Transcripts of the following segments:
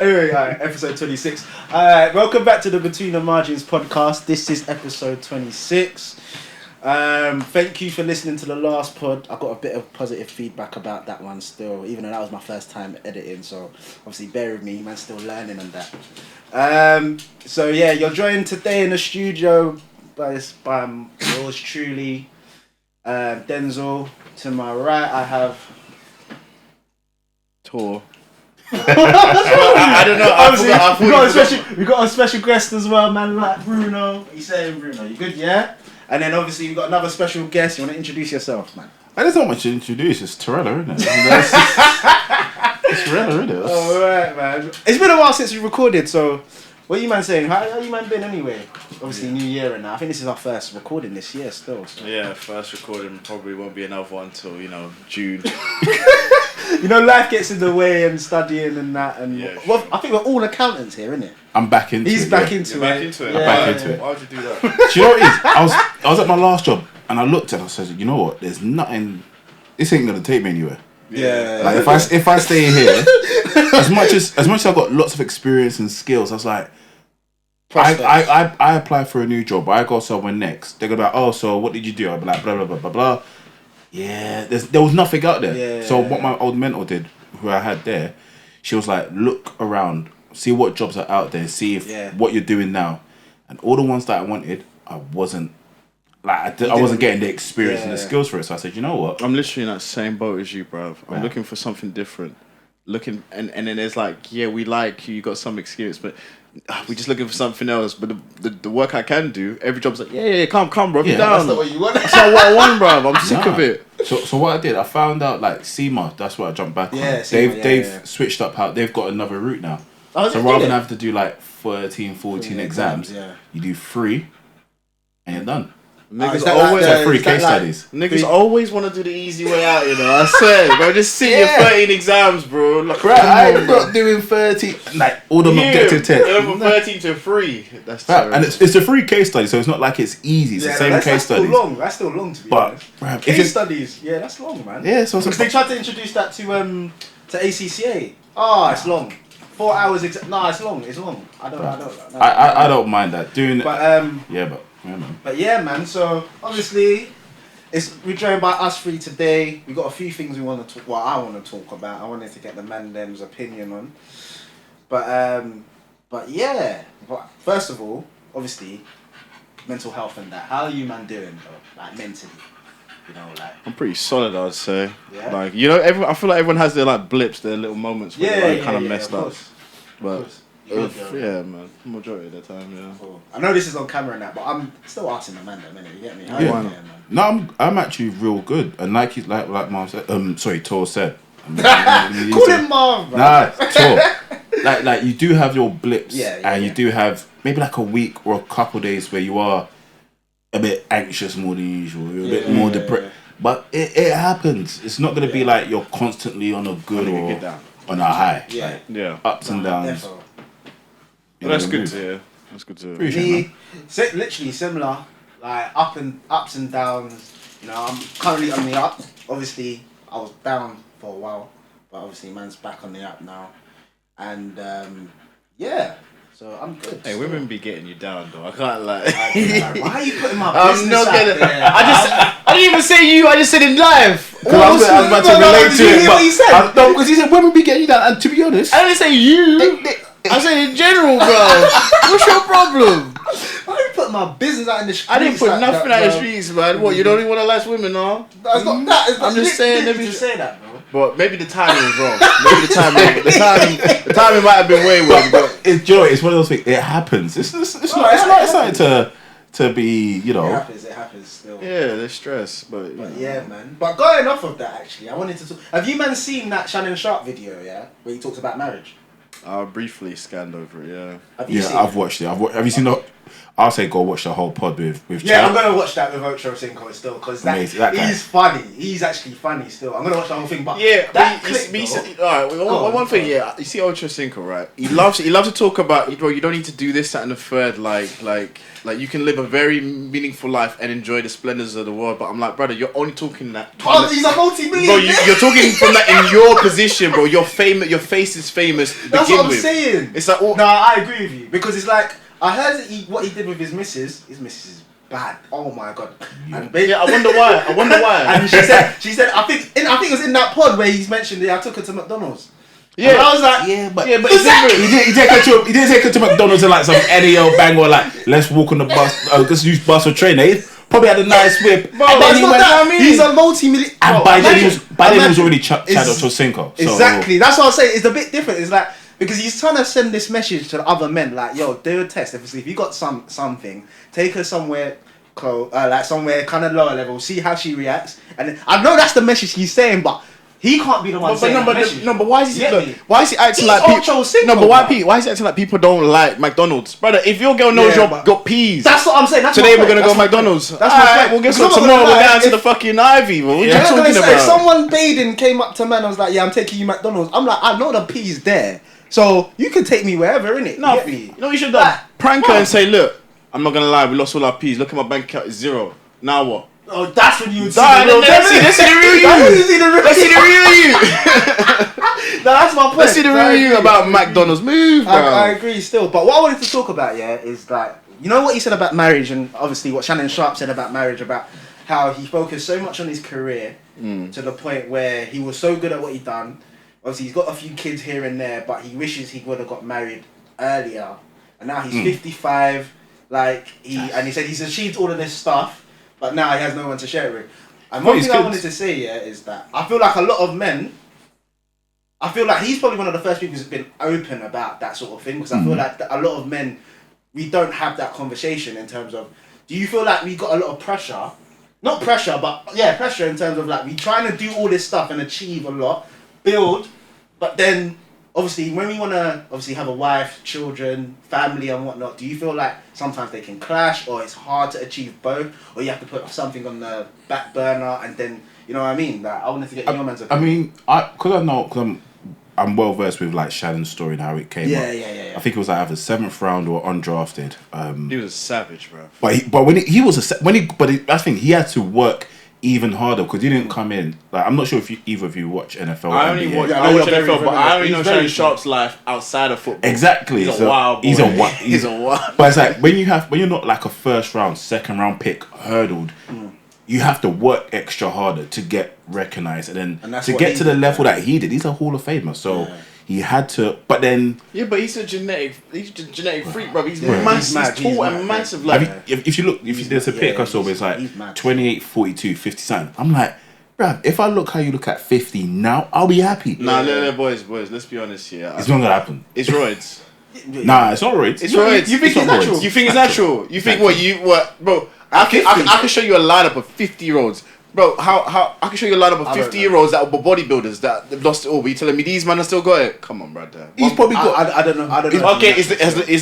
Anyway, episode 26. Welcome back to the Between the Margins podcast. This is episode 26. Thank you for listening to the last pod. I got a bit of positive feedback about that one still, even though that was my first time editing, so obviously bear with me, man, still learning on that. So yeah, you're joined today in the studio by yours truly, Denzel. To my right I have Tor. I don't know. We got a special guest as well, man, like Bruno. What are you saying, Bruno? You good, yeah? And then obviously we've got another special guest. You want to introduce yourself, man? There's not much to introduce. It's Tarela, isn't it? It's Tarela, isn't it? Alright, man. It's been a while since we recorded, so what are you man saying? How you man been anyway? Obviously New Year and that. I think this is our first recording this year still. So. Yeah, first recording, probably won't be another one till, June. Life gets in the way and studying and that. And yeah, well, I think we're all accountants here, innit? I'm back into it. He's back into it. Back into it. Yeah. I'm back into it. Why would you do that? Do you know what it is? I was at my last job and I looked and I said, you know what? There's nothing. This ain't gonna take me anywhere. Yeah. Like if I stay here, as much as I've got lots of experience and skills, I was like, I apply for a new job. I go somewhere next. They're gonna be like, oh, so what did you do? I'll be like, blah blah blah blah blah. Yeah, there was nothing out there. Yeah. So what my old mentor did, who I had there, she was like, look around, see what jobs are out there, see if what you're doing now, and all the ones that I wanted, I wasn't getting the experience and the skills for it. So I said, you know what? I'm literally in that same boat as you, bruv. I'm looking for something different. And then there's like, yeah, we like you got some experience, but we're just looking for something else. But the work I can do, every job's like, yeah, come, bro, down. That's not what you want. That's not what I want, bruv. I'm sick of it. So what I did, I found out like SEMA, that's why I jumped back on. They've switched up how they've got another route now. Oh, so rather than have to do like 13, 14 exams, you do 3 and you're done. Niggas always have 3 case studies. Niggas always want to do the easy way out, I swear, bro. Just sit your 13 exams, bro. Like, bro, I'm not doing 30, like all them objective tests. From 13 to 3. That's terrible. And it's a 3 case study, so it's not like it's easy. It's the same case studies. That's still long to be honest. Bro, case studies, that's long, man. Yeah, so because they tried to introduce that to ACCA. Oh, it's long. 4 hours. It's long. It's long. I don't mind that doing it. But But yeah, man. So obviously, we're joined by us 3 today. We got a few things we want to talk. Well, I want to talk about. I wanted to get the man them's opinion on. But yeah. But first of all, obviously, mental health and that. How are you, man, doing though? Like mentally, I'm pretty solid, I'd say. Yeah. Like I feel like everyone has their like blips, their little moments where they're kind of messed up. But. Yeah, man. Majority of the time, yeah. Cool. I know this is on camera and that, but I'm still asking the man that minute. You get me? Man. No, I'm actually real good, and like Mom said, Tor said. Call him Mom, bro. Nah, Tor. like you do have your blips, and you do have maybe like a week or a couple of days where you are a bit anxious more than usual. You're a bit more depressed, but it happens. It's not gonna be like you're constantly on a good or on a high. Yeah. Ups and downs. Well, that's good to hear. That's good to hear. Literally similar, like ups and downs. I'm currently on the up. Obviously, I was down for a while, but obviously, man's back on the up now, and so I'm good. Hey, women be getting you down though. I can't like. Why are you putting my business I'm not out getting. there? I didn't even say you. I just said in live. I was about to relate to it, but no, because he said women be getting you down, and to be honest, I didn't say you. I said in general, bro. What's your problem? I didn't put my business out in the streets. I didn't put nothing out in the streets, man. What, you don't even want to last women, no? That's not that. I'm just saying. Let me just say that, bro. But maybe the timing was wrong. Maybe the timing might have been way wrong. But it's one of those things. It happens. It's not something to be, It happens still. Yeah, there's stress, but yeah, man. But going off of that, actually, I wanted to talk. Have you man seen that Shannon Sharp video? Yeah, where he talks about marriage. I briefly scanned over it. Yeah. I've watched it. Have you seen the I'll say go watch the whole pod with Yeah, Chad. I'm gonna watch that with Ocho Cinco still because he's funny. He's actually funny still. I'm gonna watch the whole thing, but that one thing, you see Ocho Cinco, right? He loves to talk about, bro. You don't need to do this, that, and the third. Like you can live a very meaningful life and enjoy the splendors of the world. But I'm like, brother, you're only talking that. Oh, he's a multi-millionaire. Bro, you're talking from that in your position, bro. You're famous. Your face is famous. That's what I'm saying. It's like, no, I agree with you because it's like. I heard that what he did with his missus is bad. Oh my god! And I wonder why. And she said, I think it was in that pod where he's mentioned I took her to McDonald's. Yeah, and I was like, but it's different. He didn't take her to McDonald's and like some NEL bang or like let's walk on the bus. Let's use bus or train. They probably had a nice whip. Bro, and then he went, he's a multi-million. And by then he was already Chad Ochocinco. Exactly. That's what I'm saying. It's a bit different. It's like. Because he's trying to send this message to the other men, like, yo, do a test. If you got something, take her somewhere like somewhere kind of lower level, see how she reacts. And I know that's the message he's saying, but he can't be the one saying that message. But why is he acting like people? No, but why is he acting like people don't like McDonald's, brother? If your girl knows you got peas, that's what I'm saying. That's today we're gonna go McDonald's. That's my point. Well, guess what? Tomorrow we're going to the fucking Ivy. What are you talking about? If someone bathing came up to man and was like, yeah, I'm taking you McDonald's. I'm like, I know the peas there. So you can take me wherever, innit? No, you know what you should have done? Prank her and say, look, I'm not gonna lie, we lost all our peas. Look at my bank account, it's 0. Now what? Oh, that's when you would see let's see the real you. Let's see the real you. No, that's my point. Let's see the real you about McDonald's. Move, bro. I agree still. But what I wanted to talk about, is like, you know what he said about marriage and obviously what Shannon Sharp said about marriage, about how he focused so much on his career to the point where he was so good at what he'd done. Obviously, he's got a few kids here and there, but he wishes he would have got married earlier. And now he's 55. And he said he's achieved all of this stuff, but now he has no one to share it with. And one thing I wanted to say, is that I feel like a lot of men. I feel like he's probably one of the first people who's been open about that sort of thing, because I feel like a lot of men, we don't have that conversation in terms of. Do you feel like we got a lot of pressure? Not pressure, but pressure in terms of like we trying to do all this stuff and achieve a lot. Build, but then obviously when we want to obviously have a wife, children, family and whatnot, do you feel like sometimes they can clash or it's hard to achieve both, or you have to put something on the back burner and then, you know what I mean? Like, I wanted to get your man's opinion. I mean, I'm well versed with like Shannon's story and how it came up. Yeah. I think it was like either 7th round or undrafted. He was a savage, bro. But I think he had to work even harder because he didn't come in. Like, I'm not sure if either of you watch NFL. I only watch NFL, but I only know Shannon Sharp's life outside of football. Exactly. He's a wild boy. He's a wild. But it's like when you're not like a 1st round, 2nd round pick hurdled, you have to work extra harder to get recognised and then to get to the level that he did. He's a Hall of Famer, so. He had to, but then. Yeah, but he's a genetic freak, bro. He's massive, he's tall and massive. Like, if there's a pic I saw, it's like 28, 42, 50 something. I'm like, bruv, if I look how you look at 50 now, I'll be happy. Nah, boys, let's be honest here. It's not gonna happen. It's roids. Nah, it's not roids. It's roids. You think it's natural? You think it's natural? You think what, bro? I can show you a lineup of 50-year-olds. Bro, how I can show you a lineup of 50-year-olds that were bodybuilders that they've lost it all, but you telling me these men have still got it? Come on, brother. He's probably got. I don't know. Okay, is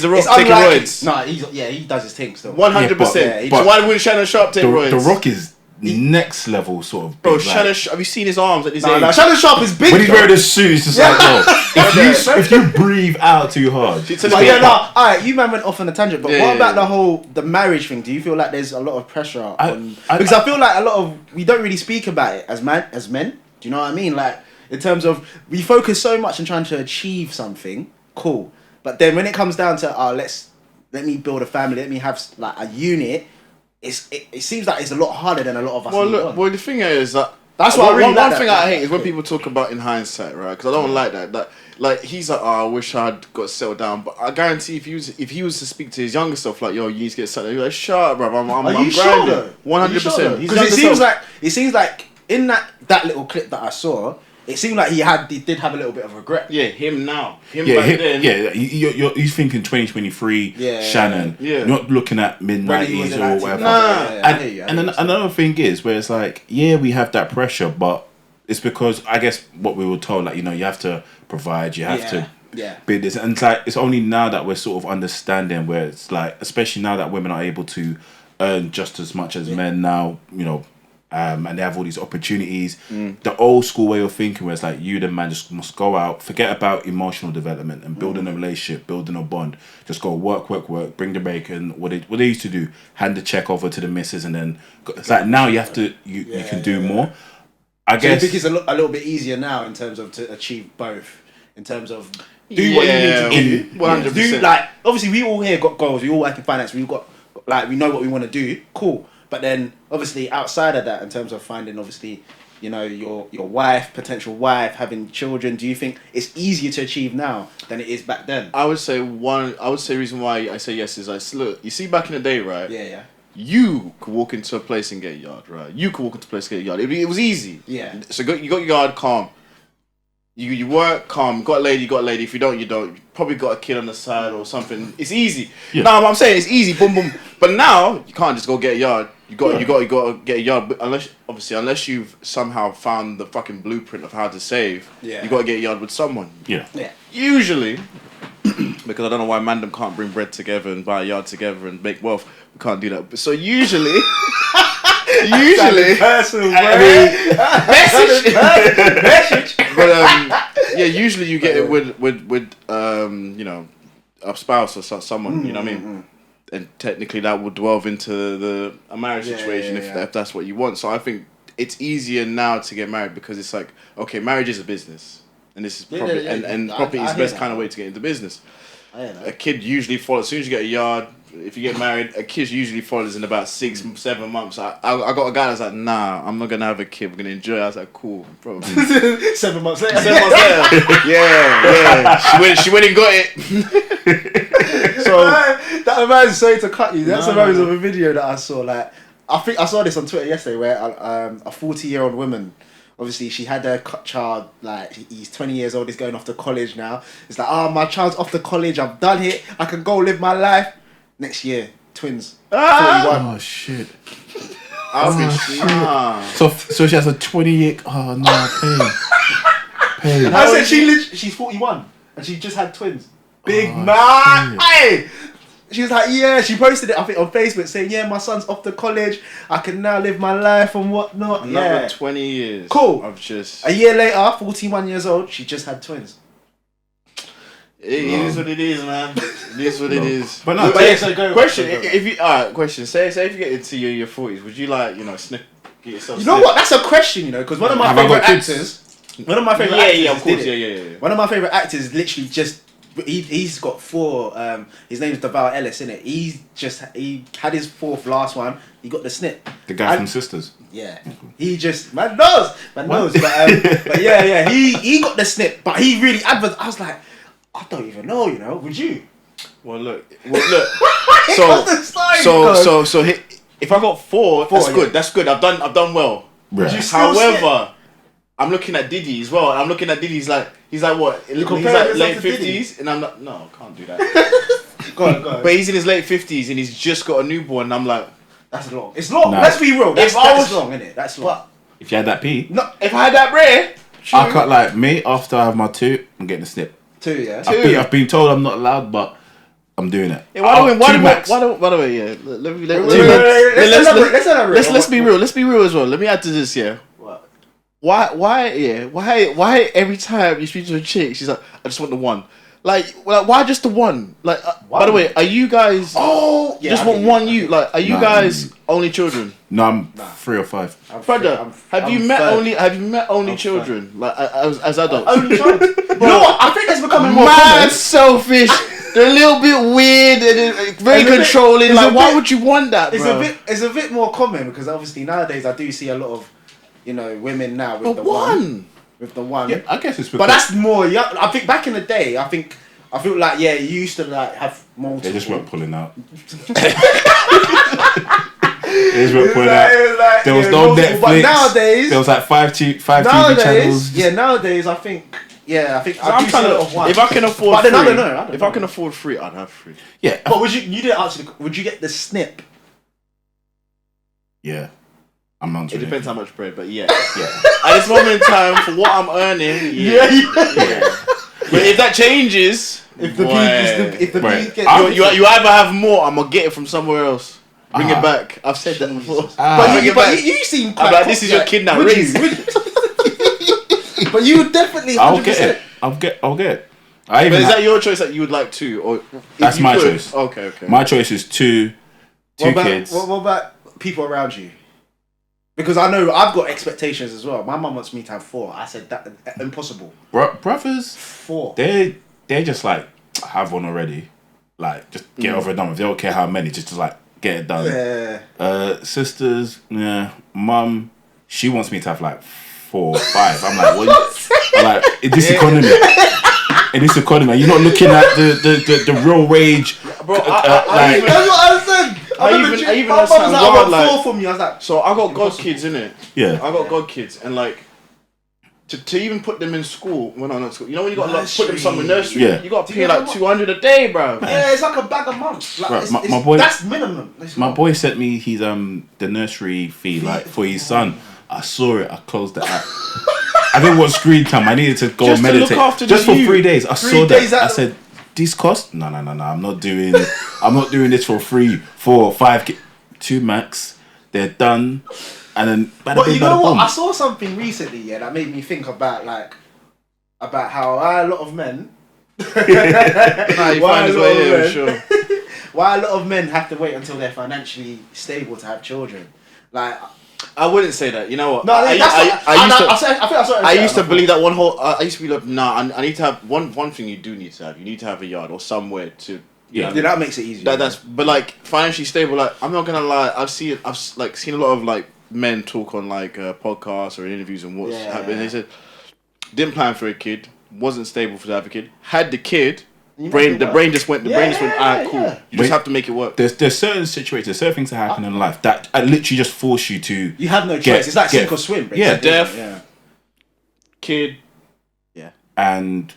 the Rock taking roids? Nah, he does his thing still. 100%. So why wouldn't Shannon Sharp take roids? The Rock is next level sort of. Bro, Shannon, have you seen his arms at this age? No, Shannon Sharp is big. When he's wearing his suit, it's just like, if you breathe out too hard. Alright, you man went off on a tangent, but what about the marriage thing? Do you feel like there's a lot of pressure because I feel like a lot of we don't really speak about it as men. Do you know what I mean? Like, in terms of we focus so much on trying to achieve something, cool. But then when it comes down to let me build a family, let me have like a unit. It seems like it's a lot harder than a lot of us. Well, the thing is that that's what one thing I hate is when people talk about in hindsight, right? Because I don't like that. Like he's like, I wish I'd got settled down. But I guarantee if he was to speak to his younger self, like, yo, you need to get settled. He's like, shut up, bro. I'm grinding. 100%. Because it seems like in that little clip that I saw. It seemed like he did have a little bit of regret. Yeah, him now. Then. Yeah, he's thinking 2023, Shannon. Yeah. Not looking at mid-90s or whatever. And then another thing is where it's like, we have that pressure, but it's because I guess what we were told, like, you have to provide, you have to be this. And it's like, it's only now that we're sort of understanding where it's like, especially now that women are able to earn just as much as men now, you know, and they have all these opportunities. The old school way of thinking where it's like, you the man just must go out, forget about emotional development and building a relationship, building a bond. Just go work, bring the bacon. What they used to do, hand the check over to the missus, and then it's like now you have to you can do more. I guess you think it's a little bit easier now in terms of to achieve both, in terms of do what you need to do. 100%. Do like, obviously we all here got goals. We all work in finance. We got like, we know what we want to do. Cool. But then, obviously, outside of that, in terms of finding, obviously, you know, your wife, potential wife, having children, do you think it's easier to achieve now than it is back then? I would say reason why I say yes is look, you see back in the day, right? Yeah. You could walk into a place and get a yard, right? You could walk into a place and get a yard. It was easy. Yeah. So you got your yard, calm. You work, calm. Got a lady. If you don't, you don't. You probably got a kid on the side or something. It's easy. Yeah. No, I'm saying it's easy. Boom, boom. But now you can't just go get a yard. You got to get a yard. But unless you've somehow found the fucking blueprint of how to save, you got to get a yard with someone. Yeah. Usually, because I don't know why Mandem can't bring bread together and buy a yard together and make wealth. We can't do that. So usually. Personal, message. But usually you get it with you know, a spouse or someone. You know what I mean? And technically that would delve into a marriage situation if that's what you want. So I think it's easier now to get married because it's like, okay, marriage is a business, and this is property, and property is the best kind of way to get into business. A kid usually follows as soon as you get a yard. If you get married, a kid usually follows in about 6-7 months. I got a guy that's like, nah, I'm not gonna have a kid. We're gonna enjoy it. I was like, cool, bro. 7 months later. Yeah. She went and got it. So that reminds me, sorry to cut you. That's reminds me of a video that I saw. Like, I think I saw this on Twitter yesterday, where a 40-year-old woman. Obviously, she had a child, like, he's 20 years old, he's going off to college now. It's like, my child's off to college, I'm done here, I can go live my life. Next year, twins. 41. Oh, shit. So she has a 20-year... Oh, no, pain. I said she's 41, and she just had twins. Big man! Shit. Hey! She was like, yeah, she posted it, I think, on Facebook, saying, yeah, my son's off to college, I can now live my life and whatnot. Another 20 years. Cool. Of just... A year later, 41 years old, she just had twins. It is what it is, man. It is what it is. But no, question. If you question. Say if you get into your 40s, would you like, you know, snip? Get yourself. You know what? That's a question, you know, because one of my favorite actors. One of my favorite actors. Yeah, of course. Yeah. One of my favorite actors literally just. He's got 4. His name's Deval Ellis, innit? He had his 4th last one. He got the snip. The guy from Sisters. Yeah. He just man knows. But yeah. He got the snip, but he really advertised. I was like, I don't even know, you know. Would you? Well, look. So if I got 4, that's good. That's good. I've done well. Right. However, I'm looking at Diddy as well. I'm looking at Diddy. He's like what? He's like late 50s, and I'm like, no, I can't do that. Go on. But he's in his late 50s, and he's just got a newborn. And I'm like, that's long. It's long. Nah. Let's be real. That's long, isn't it? That's long. What? If you had that P, no. If I had that rare, I cut like me after I have my 2. I'm getting a snip. 2, yeah. I've been told I'm not allowed, but I'm doing it. Yeah, by the way, yeah. Let's be real. Let's be real as well. Let me add to this, yeah. What? Why every time you speak to a chick, she's like, I just want the one. Like why just the one? Like, by the way, are you guys? Oh, yeah, just want one. You like? Are you guys only children? No, I'm 3 or 5. Brother, have you met only children? Like as adults? Only child. You know what? I think it's becoming more mad common. Selfish. They're a little bit weird and very controlling. Like, why would you want that, bro? It's a bit more common because obviously nowadays I do see a lot of, you know, women now with the one. With the one. Yeah, I guess it's because... But that's more young. I think back in the day, I feel like, yeah, you used to like have multiple. They just weren't pulling out. There was no Netflix. But nowadays... There was like 5 TV channels. Yeah, nowadays I think... Yeah, I think so I'm trying to. If I can afford, but then I don't know. If I can afford 3, I'd have 3. Yeah, but would you? You didn't answer. Would you get the snip? Yeah, I'm not. It depends how much bread, but yeah. At this moment in time, for what I'm earning, But if that changes, if the peas get, you either have more, I'm gonna get it from somewhere else. Bring it back. I've said that before. But you seem quite. Like, this is your kid now. Raise. But you would definitely. 100%. I'll get it. But is that your choice that you would like too, or that's my choice? Okay. My choice is two kids. What about people around you? Because I know I've got expectations as well. My mum wants me to have 4. I said that impossible. Brothers, 4. They're just like, have one already. Like, just get over it done with. They don't care how many, just like get it done. Yeah. Sisters, yeah. Mum, she wants me to have like 4 or 5. I'm like, what? I'm like, in this economy. In this economy, you're not looking at the real wage. Bro, that's what I said. I even my mum was like, I want 4 from you. I was like, so I got god kids, innit? Yeah. I got god kids, and like to even put them in school when I'm at school. You know when you got to like, put them somewhere nursery, yeah. you got to pay like 200 a day, bro. Yeah, it's like a bag a month. Like, bro, my boy, that's minimum. My boy sent me his the nursery fee like for his son. I saw it. I closed the app. I didn't want screen time. I needed to go just meditate. To look after just for you. 3 days. I saw that. I said, "These cost? No. I'm not doing. I'm not doing this for 3, 4, 5, 2 max. They're done." And then, but you know what? I saw something recently, that made me think about how a lot of men. Why a lot of men have to wait until they're financially stable to have children? Like, I wouldn't say that. You know what? No, I used to believe that one whole. I used to be like, I need to have one thing. You do need to have. You need to have a yard or somewhere to. Yeah, that makes it easier. But like financially stable. Like, I'm not gonna lie. I've seen a lot of like men talk on like podcasts or interviews and what's happening. They said didn't plan for a kid, wasn't stable for to have a kid, had the kid. The brain just went. Alright, cool. Yeah. You just have to make it work. There's certain situations, certain things that happen in life that literally just force you to. You have no choice. It's like sink or swim. Basically. Yeah, death. Kid. Yeah. And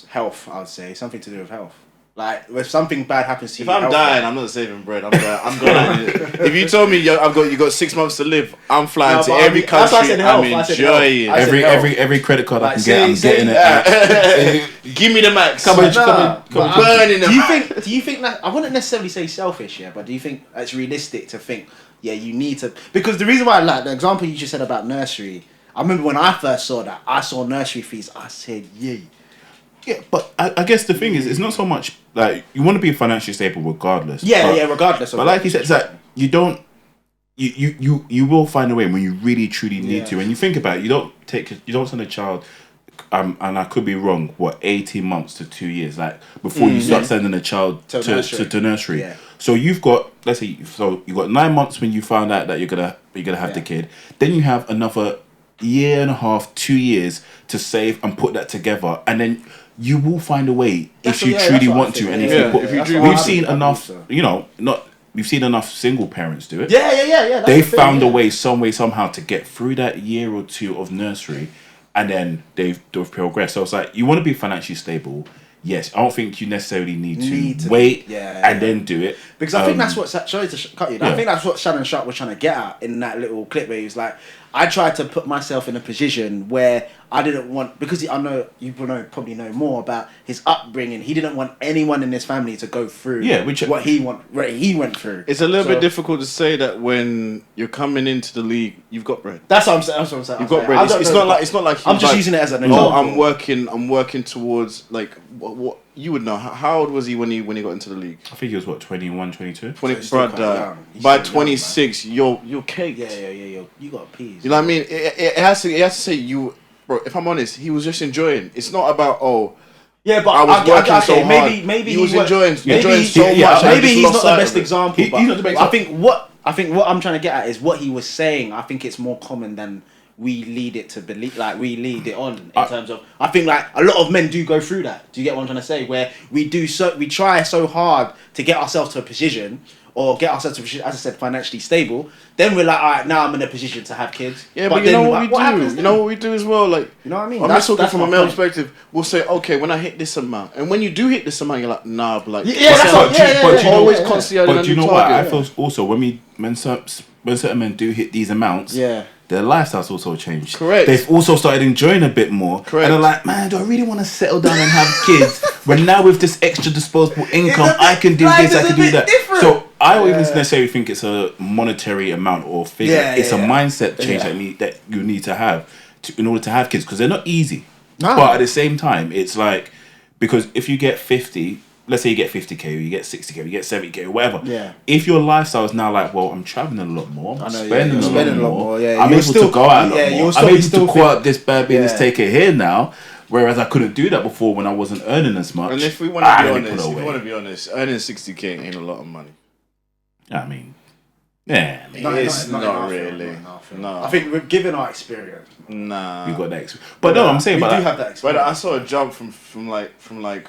health. I would say something to do with health. Like if something bad happens to you. If I'm dying, I'm not saving bread. I'm going. If you told me you got 6 months to live, I'm flying to every country. I'm enjoying every credit card I can get. I'm getting it. Give me the max. Come on. Burning them. Do you think that I wouldn't necessarily say selfish, but do you think it's realistic to think, you need to? Because the reason why I like the example you just said about nursery, I remember when I first saw that, I saw nursery fees. I said, yay. Yeah, but I guess the thing is, it's not so much like you want to be financially stable regardless. Regardless. But like you said, it's like you don't. You will find a way when you really truly need to. When you think about it, you don't send a child. And I could be wrong. 18 months to 2 years, like before you start sending a child to nursery. Yeah. So you've got, let's say, you got 9 months when you found out that you're gonna have the kid. Then you have another 1.5 2 years to save and put that together, and then you will find a way if you truly want to. And we've seen enough, we've seen enough single parents do it. Yeah. They found a way, some way, somehow to get through that year or two of nursery, and then they've progressed. So it's like, you want to be financially stable. Yes, I don't think you necessarily need to wait and then do it. Because I think that's what, sorry to cut you, I think that's what Shannon Sharp was trying to get at in that little clip where he was like, I tried to put myself in a position where I didn't want, because I know you probably know more about his upbringing, he didn't want anyone in his family to go through what he went through. It's a little bit difficult to say that when you're coming into the league, you've got bread. That's what I'm saying. You've got bread. It's not like I'm just using it as an example. I'm working towards like what you would know. How old was he when he got into the league? I think he was 21, 22. Brother, by 26, you're caked. Yeah. You got peas. You know what I mean? It has to say you, bro. If I'm honest, he was just enjoying. It's not about Yeah, but I was working so hard. Maybe he was enjoying so much. Maybe he's not the best example. He's not the best example. I think what I'm trying to get at is what he was saying. I think it's more common than we lead it to believe. Like we lead it on in terms of. I think like a lot of men do go through that. Do you get what I'm trying to say? Where we try so hard to get ourselves to a position. Or get ourselves to a position, as I said, financially stable. Then we're like, all right, now I'm in a position to have kids. Yeah, but you know what we do? You know what we do as well? Like, you know what I mean? I'm just talking from a male perspective. We'll say, okay, when I hit this amount, and when you do hit this amount, you're like, nah, but like, always constantly. But do you know what? I feel also when certain men do hit these amounts, their lifestyles also changed. Correct. They've also started enjoying a bit more. Correct. And they're like, man, do I really want to settle down and have kids? When now with this extra disposable income, I can do this, I can do that. Different. So I don't even necessarily think it's a monetary amount or figure. It's a mindset change that you need to have in order to have kids, because they're not easy. No. But at the same time, it's like, because if you get 50, let's say you get 50k, or you get 60k, or you get 70k, or whatever. Yeah. If your lifestyle is now like, well, I'm traveling a lot more, I'm spending a lot more. Yeah, I'm able to go out a lot more. I'm able to call up this bad business, take it here now. Whereas I couldn't do that before when I wasn't earning as much. And if we want to be honest, earning 60k ain't a lot of money. I mean, yeah, it's not really. No, I think we've given our experience. Nah, you got that experience. But no, I'm saying, we but do have that experience. But I saw a jump from like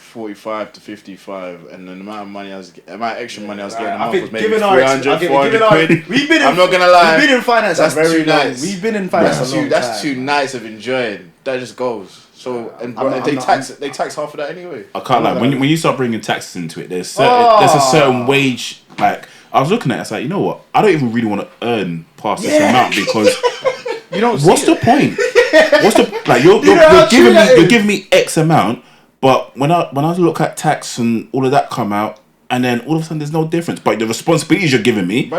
45 to 55, and the amount of extra money I was getting a month was maybe 300, 400 quid. I'm not gonna lie. We've been in finance. That's very too long. nice. We've been in finance. That's 2 nights of enjoying. That just goes. So and they tax half of that anyway. I can't lie. When you start bringing taxes into it, there's a certain wage. Like I was looking at it, it's like, you know what? I don't even really want to earn past this amount, because you don't. What's the point? What's the like? You're giving me X amount, but when I look at tax and all of that come out, and then all of a sudden there's no difference. But the responsibilities you're giving me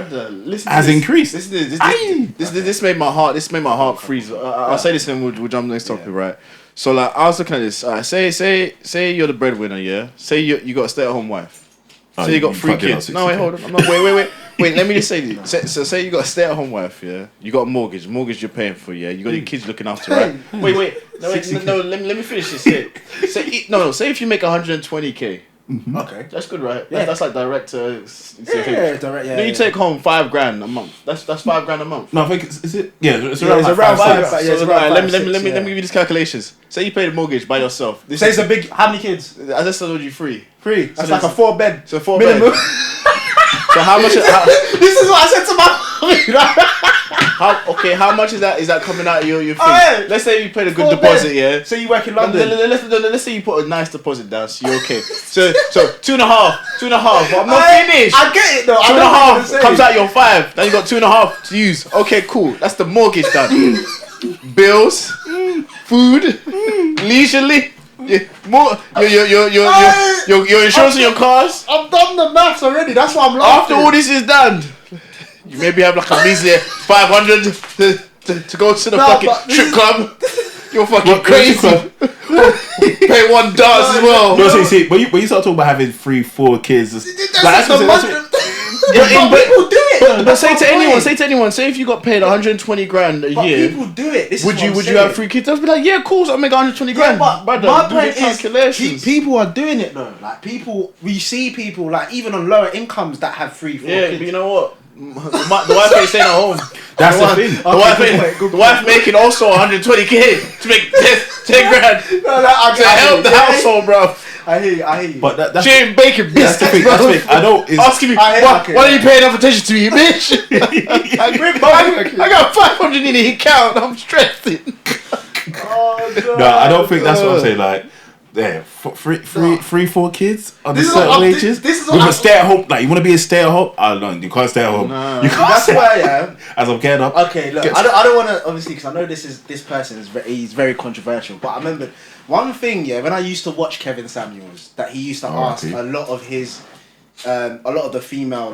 has increased. This made my heart freeze. I'll say this and we'll jump next topic, right? So like I was looking at this. Say you're the breadwinner, yeah. Say you got a stay-at-home wife. Say you got 3 kids. No, wait, hold on. I'm not, wait. Let me just say this. So say you got a stay-at-home wife, yeah. You got a mortgage you're paying for, yeah. You got your kids looking after, right? Wait. No. Let me finish this. Say if you make 120k. Mm-hmm. Okay, that's good, right? Yeah, that's like direct to. Direct. Yeah. Then you take home $5,000 a month. That's $5,000 a month. No, I think is it? Yeah, it's around five. Let me give you these calculations. Say you pay the mortgage by yourself. Say it's a big. How many kids? I just told you 3. That's like a 4-bed. So 4-bed. So how much? This is what I said to my. How much is that coming out of your fee? Right. Let's say you paid a good deposit, yeah. So you work in London. Let's say you put a nice deposit down, so you're okay. So 2.5. I'm not finished. I get it though. 2.5 comes out your 5. Then you got 2.5 to use. Okay, cool. That's the mortgage done. Bills, food, leisurely. Yeah, more your insurance on your cars. I've done the maths already. That's why I'm laughing. After all this is done, you maybe have like a measly 500 to go to the fucking strip club. You're fucking crazy. Pay one dance as well. No, so you see, when you start talking about having 3-4 kids, that's the money. People do it. But say to anyone, say if you got paid 120 grand a year, people do it. Would you have 3 kids? I'd be like, yeah, of course, I'll make 120 grand. But brother, my point is, people are doing it though. Like we see people like even on lower incomes that have 3-4 kids. Yeah, but you know what? The wife ain't staying at home. That's the thing. The wife making also 120k to make 10 grand to help the household, bro. I hear you. But she ain't baking biscuits, bro. I know. Asking me, why are you paying enough attention to me, bitch? I got 500 in the account. I'm stressing. No, I don't think that's what I'm saying. Like, yeah, 3-4 kids on the certain wages. This is with a stay at home. Like, you want to be a stay at home? I don't know. You can't stay at home. No. You can't. That's why I am. As I'm getting up. Okay, look, I don't want to obviously because I know this person is he's very controversial. But I remember one thing, when I used to watch Kevin Samuels, that he used to ask a lot of his, a lot of the female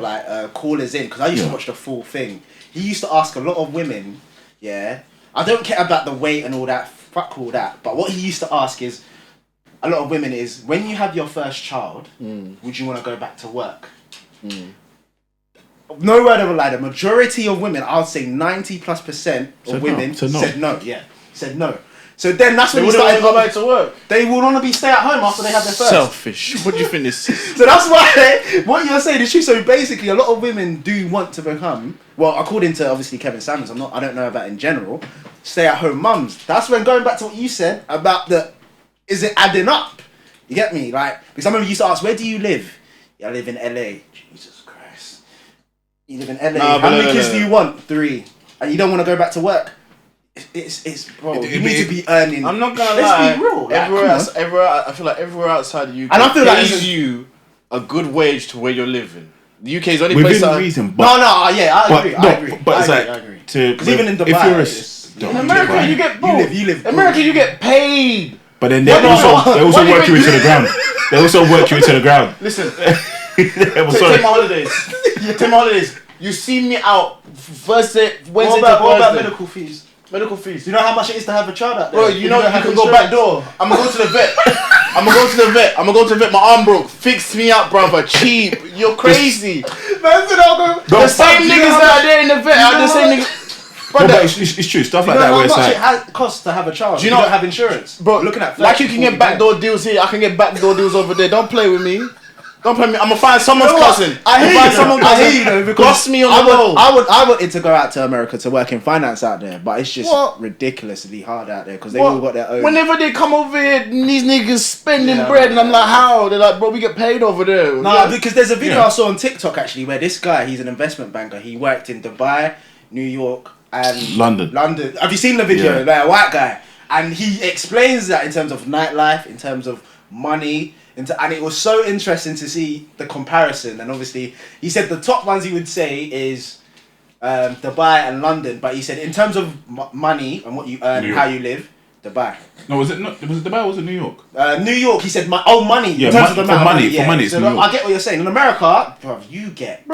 callers in because I used to watch the full thing. He used to ask a lot of women, I don't care about the weight and all that. Fuck all that. But what he used to ask is. A lot of women is when you have your first child, would you want to go back to work? No word of a lie. The majority of women, I would say 90+% of women said no. Yeah, said no. So then that's when they started go back to work. They would want to be stay at home after they have their first. Selfish. What do you think this is? So that's why what you're saying is true. So basically, a lot of women do want to become, well, according to obviously Kevin Samuels, I don't know about in general, stay at home mums. That's when going back to what you said about is it adding up? You get me? Like, because I remember you used to ask, where do you live? Yeah, I live in LA. Jesus Christ. You live in LA. How many kids do you want? 3. And you don't want to go back to work? It's bro, you need to be earning. I'm not going to lie. Let's be real. Everywhere, I feel like everywhere outside the UK and I feel pays you a good wage to where you're living. The UK is the only within place reason. But I agree. But it's I agree. to. Because even in Dubai, in America you get you live. America you get paid. But then they also work you into the ground. They also work you into the ground. Listen, take my holidays. Take my holidays. You see me out Wednesday to Thursday. What about medical fees? Medical fees. Do you know how much it is to have a child out there? Bro, you know you can go back door. I'm gonna go to the vet. I'm gonna go to the vet. My arm broke. Fix me up, brother. Cheap. You're crazy. The same niggas that are there in the vet are the same niggas. Brother, but it's true. Stuff like that where it's like... how much it costs to have a child? Do you don't have insurance? Bro, looking at... Like you can get backdoor deals here. I can get backdoor deals over there. Don't play with me. Don't play with me. I'm gonna find someone's cousin. I hear you though, because Boss me on the road. I wanted to go out to America to work in finance out there, but it's just ridiculously hard out there because they all got their own. Whenever they come over here, these niggas spending bread, and I'm like, how? They're like, bro, we get paid over there. Nah, because there's a video I saw on TikTok actually where this guy, he's an investment banker. He worked in Dubai, New York, and London. Have you seen the video? Like a white guy, and he explains that in terms of nightlife, in terms of money. And it was so interesting to see the comparison. And obviously, he said the top ones he would say is Dubai and London. But he said in terms of money and what you earn and how you live, Dubai. No, was it Dubai or was it New York? New York. He said money. Yeah, in terms of the amount of money. Yeah. For money, it's so New York. I get what you're saying. In America, bro, you get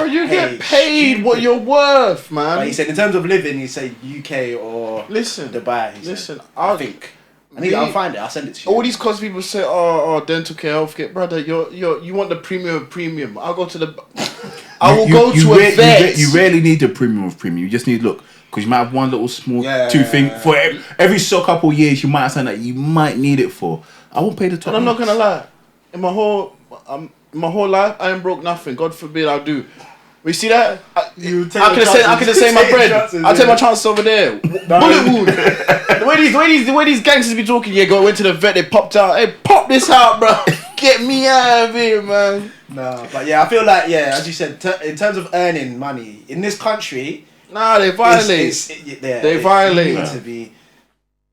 paid what you're worth, man. But he said in terms of living, he said UK or Dubai. Listen, I think. I'll find it. I'll send it to you. All these cause people say, oh, dental care, healthcare, brother. You want the premium of premium. I'll go to the. I will go to a vet. You rarely need the premium of premium. You just need because you might have one little small thing for every so couple of years. You might have something that you might need it for. I won't pay the top. And I'm not gonna lie. In my whole life, I ain't broke nothing. God forbid I do. We see that? I could have saved my bread. I'll take my chances over there. Bullet wound. The way these gangsters be talking, went to the vet, they popped out. Hey, pop this out, bro. Get me out of here, man. No, but I feel like, as you said, in terms of earning money, in this country... Nah, they violate. They violate. You need to be...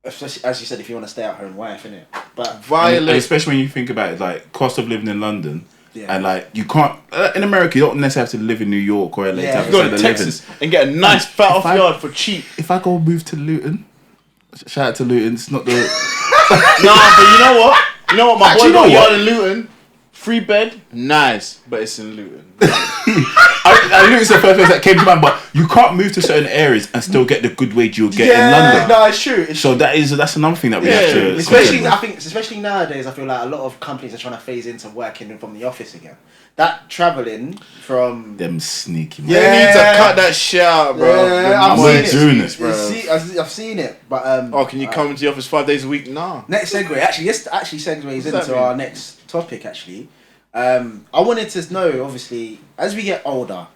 Especially, as you said, if you want to stay at home wife, innit? But violate. And especially when you think about it, like, cost of living in London... Yeah. And like you can't in America, you don't necessarily have to live in New York or LA. You go to Texas and get a nice fat off yard for cheap. If I go move to Luton, shout out to Luton. It's not the. Nah, but you know what? My boy got a yard in Luton. Free bed, nice, but it's in Luton. Luton's the first place that came to mind, but you can't move to certain areas and still get the good wage you'll get in London. No, it's true. So that's another thing that we have to. Especially nowadays, I feel like a lot of companies are trying to phase into working from the office again. That travelling from them sneaky. They need to cut that shit out, bro. I'm doing this, bro. I've seen it, but can you come into the office 5 days a week? Nah. Next segue, this actually segues into our next topic. Actually, I wanted to know, obviously, as we get older,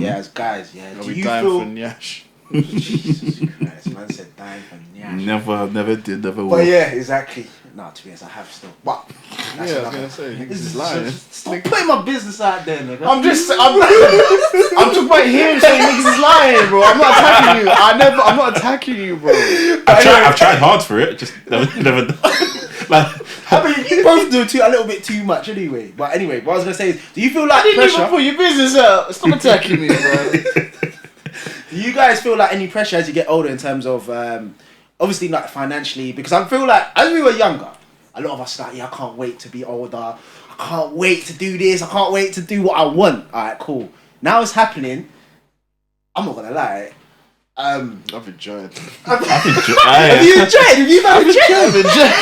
as guys, do you feel? For Nyash? Jesus Christ, man said dying for Nyash. Never did, never will. But exactly. No, to be honest, I have still. What? I was gonna say, niggas is lying. Stop putting my business out there, nigga. I'm talking about him saying niggas is lying, bro. I'm not attacking you. I'm not attacking you, bro. I've tried hard for it, just never done. I mean, you both do a little bit too much anyway. But anyway, what I was gonna say is, do you feel like I didn't even put your business out. Stop attacking me, bro. Do you guys feel like any pressure as you get older in terms of obviously like financially? Because I feel like as we were younger, a lot of us like, I can't wait to be older. I can't wait to do this. I can't wait to do what I want. Alright, cool. Now it's happening. I'm not gonna lie. I've enjoyed. Have you enjoyed? Have you enjoyed?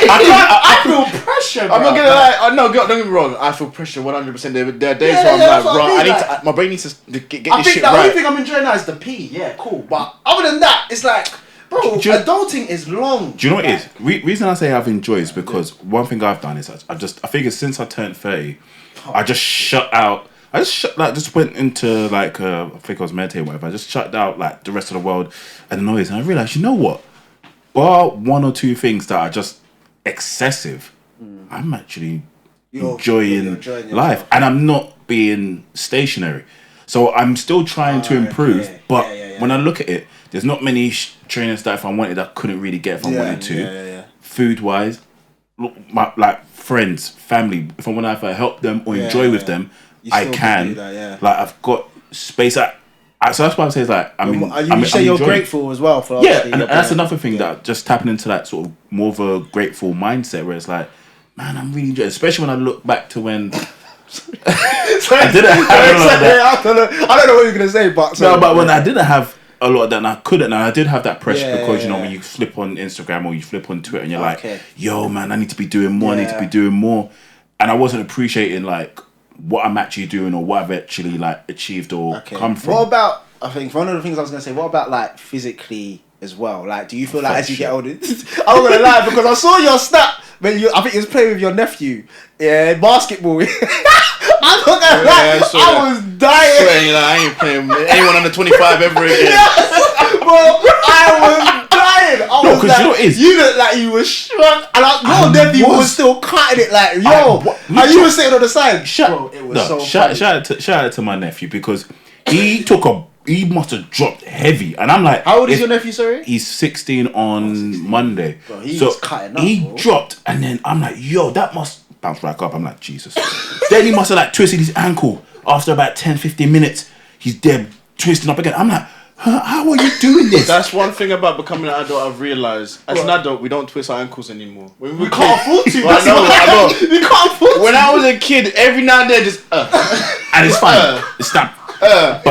I feel pressure. Bro. I'm not gonna lie. No, don't get me wrong. I feel pressure 100%. There are days where I'm like, bro, my brain needs to get this shit right. I think the only thing I'm enjoying now is the pee. Yeah, cool. But other than that, it's like, bro, adulting is long. Do you know what it is? Reason I say I've enjoyed is because one thing I've done is I think since I turned 30, I just shut out. I just went into I think I was meditating, whatever. I just shut out like the rest of the world and the noise, and I realized, you know what? Bar one or two things that are just excessive, I'm actually enjoying life, and I'm not being stationary. So I'm still trying to improve, but when I look at it, there's not many trainers that if I wanted, I couldn't really get if I wanted to. Food wise, like friends, family, if I want to help them or enjoy with them. I can. Like I've got space. I So that's why I say is like, you say you're grateful as well for. Yeah, and that's another thing that just tapping into that sort of more of a grateful mindset where it's like, man, I'm really enjoying, especially when I look back to when. I don't know what you're gonna say, but when I didn't have a lot of that, and I couldn't, and I did have that pressure because you know when you flip on Instagram or you flip on Twitter and you're like, yo, man, I need to be doing more, I need to be doing more, and I wasn't appreciating like what I'm actually doing or what I've actually like achieved or come from. What about? I think one of the things I was gonna say. What about like physically as well? Like, do you feel like as you get older? I'm not gonna lie because I saw your snap when I think you was playing with your nephew, basketball. I'm not gonna lie, I was dying. Sweating, like, I ain't playing with anyone under 25 ever again. Bro, I was dying. No, because you know what it is. You looked like you were shrunk, and your nephew was still cutting it like, yo. And you were sitting on the side. Shout out to my nephew because he must have dropped heavy, and I'm like, how old is your nephew? Sorry, he's 16 on Monday. Bro, he's cutting up. He dropped, and then I'm like, yo, that must bounce back up. I'm like, Jesus. Then he must have like twisted his ankle after about 10-15 minutes. He's dead twisting up again. I'm like, how are you doing this? That's one thing about becoming an adult I've realised. As an adult, we don't twist our ankles anymore. We can't afford to. I know. We can't afford to. When I was a kid, every now and then just and it's fine. It's done. A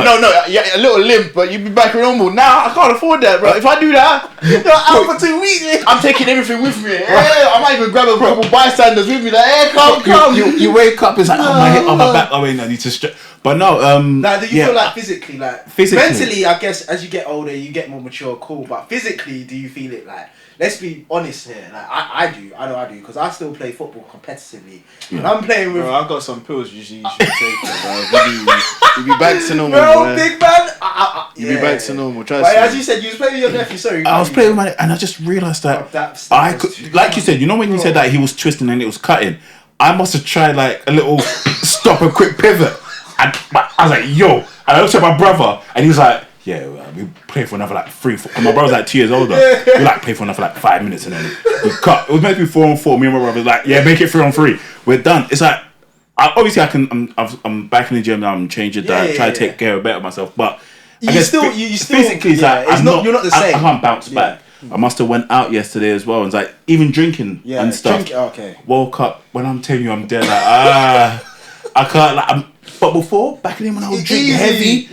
little limp, but you'd be back normal. Now I can't afford that, bro. If I do that, you're out for 2 weeks. I'm taking everything with me. I might even grab a couple bystanders with me. Like, hey, come. You wake up, it's like, my head on my back. I mean, I need to stretch. But no, now, do you feel like physically, mentally? I guess as you get older, you get more mature, cool. But physically, do you feel it like? Let's be honest here. Like I know I do because I still play football competitively. Yeah. And I'm playing with. Bro, I've got some pills. You should take it, bro. You be back to normal, bro. Big man. You be back to normal. But as you said, you was playing with your nephew. Sorry, I was playing with my, and I just realised that I could, like you said, you know when you said that he was twisting and it was cutting, I must have tried like a little stop and quick pivot, and I was like, yo, and I looked at my brother, and he was like. Yeah, we play for another like 3-4. My brother's like 2 years older. We like play for another like 5 minutes and then we cut. It was meant to be 4-on-4. Me and my brother was like, yeah, make it 3-on-3. We're done. It's like I'm back in the gym now. I'm changing diet, trying to take care of better myself. But I guess physically, it's like you're not the same. I can't bounce back. I must have went out yesterday as well. And it's like even drinking and stuff. Woke up when I'm telling you I'm dead. Like I can't like. But before, back then when I was drinking heavy,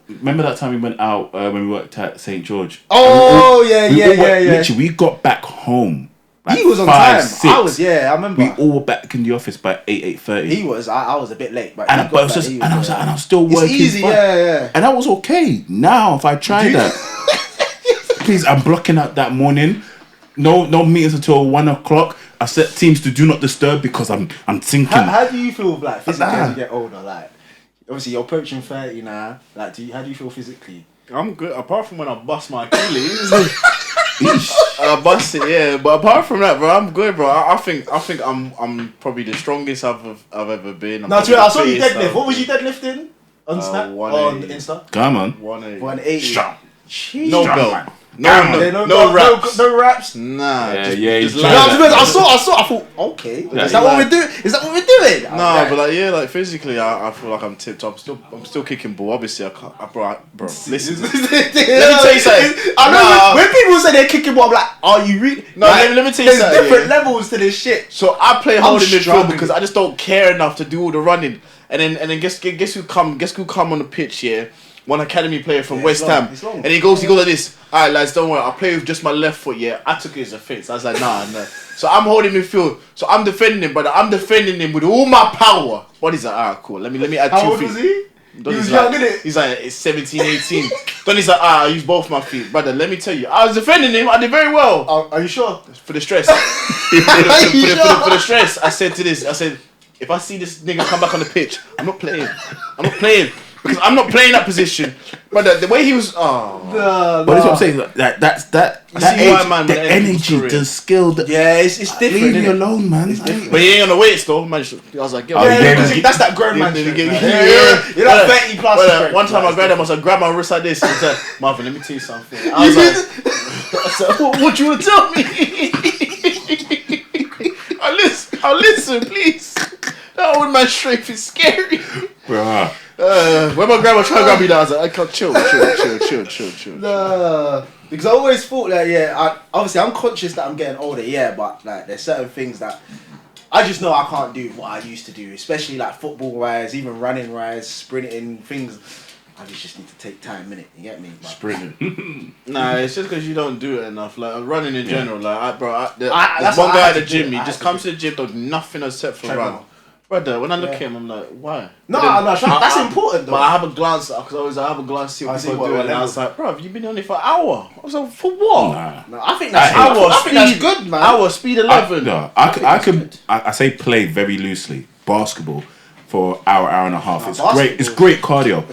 remember that time we went out when we worked at St. George? Oh, yeah. Literally, we got back home. Like he was on 5, time. 6. I was, I remember. We all were back in the office by 8:30. He was. I was a bit late, but I was still working. It's easy, and that was okay. Now, if I try that, please, I'm blocking out that morning. No meetings until 1 o'clock. I set teams to do not disturb because I'm thinking. How do you feel like physically as you get older? Like obviously you're approaching 30 now. Like how do you feel physically? I'm good. Apart from when I bust my Achilles, I bust it. But apart from that, bro, I'm good, bro. I think I'm probably the strongest I've ever been. I saw you deadlift. What was you deadlifting on Snap on Insta? Come on, 180. Strong. No belt. No raps. No raps. Nah. I saw. I thought, okay. Is that what we're doing? Is that what we're doing? No, but like physically, I feel like I'm tipped up. I'm still kicking ball. Obviously, bro. Listen. Let me tell you something. I know when people say they're kicking ball, I'm like, are you really? No, let me tell you something. There's different levels to this shit. So I play holding midfield because I just don't care enough to do all the running. And then guess who come on the pitch here? One academy player from West Ham, and he goes like this. All right, lads, don't worry. I'll play with just my left foot. Yeah, I took it as a offense. I was like, nah. So I'm holding midfield. So I'm defending him, but I'm defending him with all my power. What is that? Alright, cool. Let me add 2 feet. How old was he? He was young, innit? He's like 17, 18. Then he's like, I use both my feet, brother. Let me tell you, I was defending him. I did very well. Are you sure? For the stress. For the stress. I said, if I see this nigga come back on the pitch, I'm not playing. Because I'm not playing that position. But the way he was, But that's what I'm saying. That's that age, man, the energy, the skill. It's different. Leave me alone, man. But he ain't on the weight still, man. I was like, that's that grown man shit. You're not 30 plus. One time I grabbed him, I said, grab my wrist like this. He said, Marvin, let me tell you something. I was like, what do you want to tell me? I'll listen, please. That old man strength is scary. Bruh. When my grandma tried to grab me down, I was like, I can't chill. No, because I always thought that obviously I'm conscious that I'm getting older, but like there's certain things that I just know I can't do what I used to do, especially like football wise, even running wise, sprinting things. I just need to take time, innit? You get me? Sprinting. Nah, it's just because you don't do it enough. Like running in general, like there's that's one what guy I at the had to do. gym. He I just had to comes do. to the gym, does nothing except for Treadmill. run. Brother, when I look at him, I'm like, why? No, that's important though. But I have a glance, because I have a glance to see what people are doing, and I was like, bro, you've been on it for an hour. I was like, for what? No, I think that's good, man. Hour, speed 11. I say play very loosely. Basketball for an hour and a half. It's basketball. great. It's great cardio.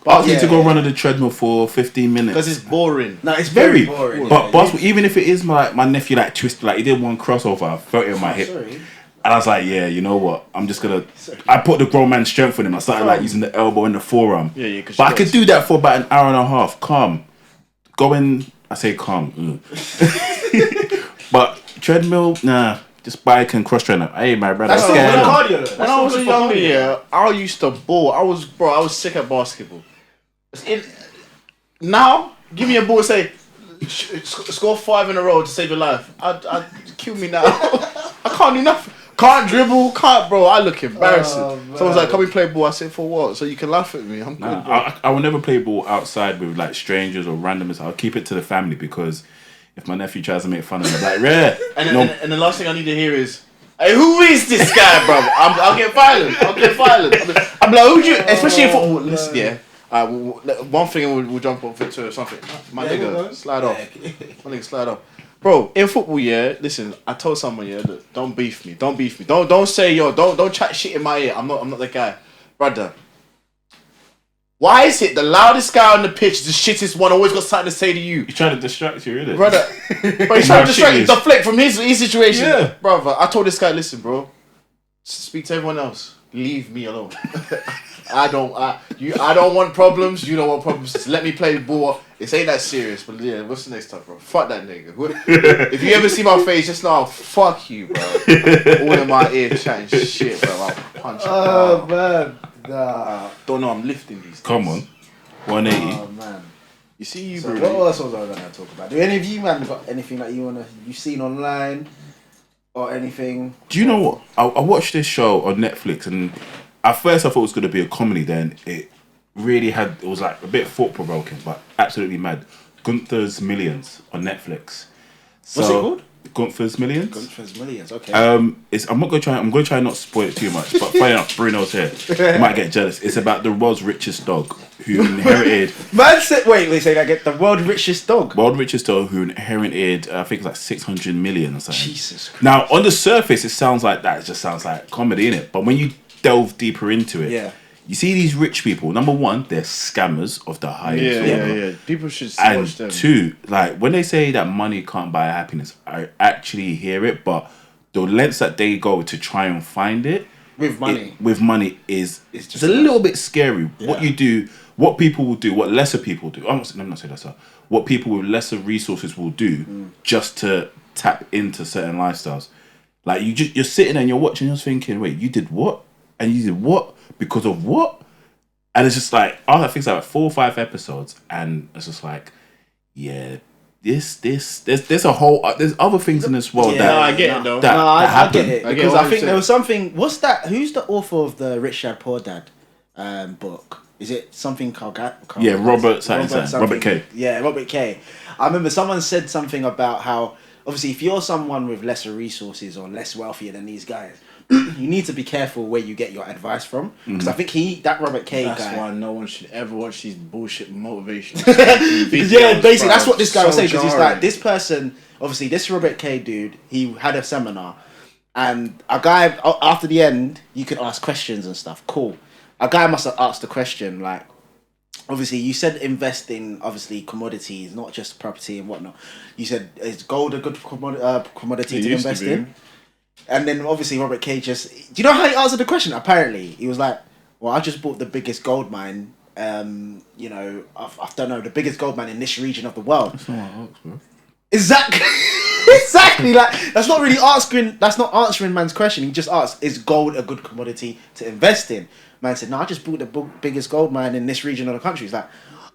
Ask me to go run on the treadmill for 15 minutes. Because it's boring. No, it's very boring. But basketball, even if it is my nephew like twisted, like he did one crossover, I felt it on my hip. Sorry. And I was like, yeah, you know what? I'm just gonna. I put the grown man strength in him. I started like using the elbow and the forearm. Yeah. But I could do that for about an hour and a half. Calm. Going. I say calm. But treadmill, nah. Just bike and cross trainer. Hey, my brother. That's not good cardio. When I was younger, I used to ball. I was sick at basketball. Now, give me a ball and say, score 5 in a row to save your life. I'd kill me now. I can't do nothing. Can't dribble, bro. I look embarrassing. Someone's like, come we play ball. I say, for what? So you can laugh at me. I'm good, bro. I will never play ball outside with like strangers or randomers. I'll keep it to the family because if my nephew tries to make fun of me, I'm like, rare. And the last thing I need to hear is, hey, who is this guy, bro? I'll get violent. I'm like, who you? Especially in football. Listen, yeah. One thing we'll jump off into something. My nigga, slide off. My nigga, slide off. Bro, in football, listen, I told someone, look, don't beef me. Don't say, don't chat shit in my ear. I'm not the guy. Brother, why is it the loudest guy on the pitch, the shittest one, always got something to say to you? He's trying to distract you, really. Brother, but he's trying to distract you, deflect from his situation. Yeah. Brother, I told this guy, listen, bro, speak to everyone else. Leave me alone. I don't want problems. You don't want problems. Just let me play ball. This ain't that serious. But yeah, what's the next time, bro? Fuck that nigga. If you ever see my face, just know, fuck you, bro. All in my ear chatting shit, bro. I'll punch you. Oh man, nah. Don't know. I'm lifting these. Come on, 180. Oh man. You see, you. So what else was I gonna talk about? Do any of you man got anything that you've seen online or anything? Do you know what? I watched this show on Netflix, and at first I thought it was going to be a comedy. Then it was like a bit thought provoking, but absolutely mad. Gunther's Millions on Netflix. What's it called? Gunther's Millions. Gunther's Millions. Okay. I'm going to try not to spoil it too much, but funny enough, Bruno's here. You might get jealous. It's about the world's richest dog who inherited. Man said, wait, say I get the world's richest dog. World richest dog who inherited, I think it's like 600 million or something. Jesus Christ. Now, on the surface, it sounds like that. It just sounds like comedy, innit? But when you delve deeper into it, you see these rich people. Number one, they're scammers of the highest order. Yeah. People should watch them. And two, like when they say that money can't buy happiness, I actually hear it. But the lengths that they go to try and find it with money is a little bit scary. Yeah. What people will do, what lesser people do. I'm not saying lesser. What people with lesser resources will do just to tap into certain lifestyles. Like you're sitting there and you're watching, you're thinking, wait, you did what? And you did what? Because of what? And it's just like, I think it's like 4 or 5 episodes, and it's just like, yeah, there's a whole, there's other things in this world that I get it though. I get it. I Because I think there was something, what's that? Who's the author of the Rich Dad Poor Dad book? Is it something Robert K. Yeah, Robert K. I remember someone said something about how, obviously, if you're someone with lesser resources or less wealthier than these guys, you need to be careful where you get your advice from. Because I think that Robert K. That's guy... That's why no one should ever watch these bullshit motivations. Yeah, basically, that's what this guy was saying. Because he's like, this person, obviously, this Robert K. dude, he had a seminar. And a guy, after the end, you could ask questions and stuff. Cool. A guy must have asked the question, like, obviously, you said invest in, obviously, commodities, not just property and whatnot. You said, is gold a good commodity to invest in? And then, obviously, Robert K. do you know how he answered the question? Apparently, he was like, well, I just bought the biggest gold mine, I don't know, the biggest gold mine in this region of the world. That's not what I asked, bro. Exactly. Exactly. Like that's not really asking. That's not answering man's question. He just asked, "Is gold a good commodity to invest in?" Man said, "No, I just bought the biggest gold mine in this region of the country." He's like,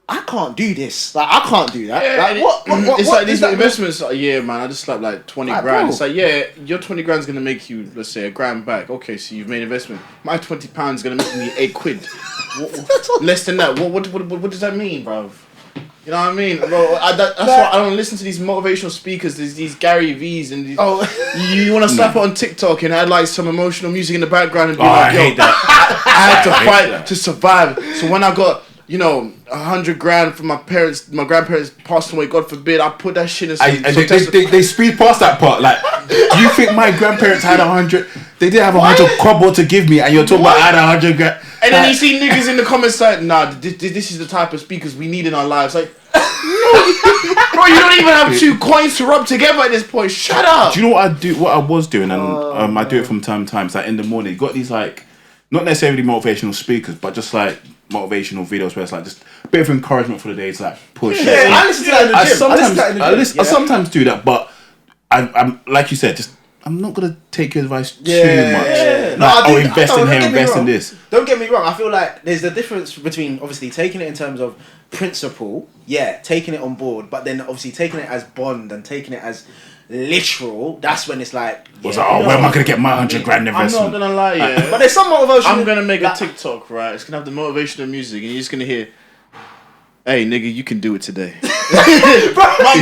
"I can't do this. Like, I can't do that." Yeah, what? It's what like these that investments. Yeah, man. I just slapped like 20 Like, grand. bro. It's like, yeah, your 20 grand's gonna make you, let's say, £1 back. Okay, so you've made investment. My £20 is gonna make me £8. Less than that. What does that mean, bro? You know what I mean? Bro, that's why I don't listen to these motivational speakers. There's these Gary V's and these, you want to slap it on TikTok and add like some emotional music in the background and be like, yo, I had to fight to survive. So when I got, 100 grand from my grandparents passed away, God forbid, I put that shit in they speed past that part. Like, you think my grandparents had 100? They didn't have 100 kobo to give me, and you're talking about I had 100 grand. And then you see niggas in the comments like, nah, this is the type of speakers we need in our lives. Like, bro, you don't even have 2 coins to rub together at this point. Shut up. Do you know what I do? What I was doing, and I do it from time to time. It's like in the morning, you got these like, not necessarily motivational speakers, but just like motivational videos where it's like just a bit of encouragement for the day. It's like push. Yeah, I listen to that in the gym. I sometimes do that, but I'm like you said, I'm not gonna take your advice too much. Yeah. No, invest in here, invest in this. Don't get me wrong. I feel like there's a difference between obviously taking it in terms of principle, taking it on board, but then obviously taking it as bond and taking it as literal. That's when it's like, where am I gonna get my 100 grand investment? I'm not gonna lie, but there's some motivation. I'm gonna make a TikTok, right? It's gonna have the motivational music, and you're just gonna hear, "Hey, nigga, you can do it today." I'm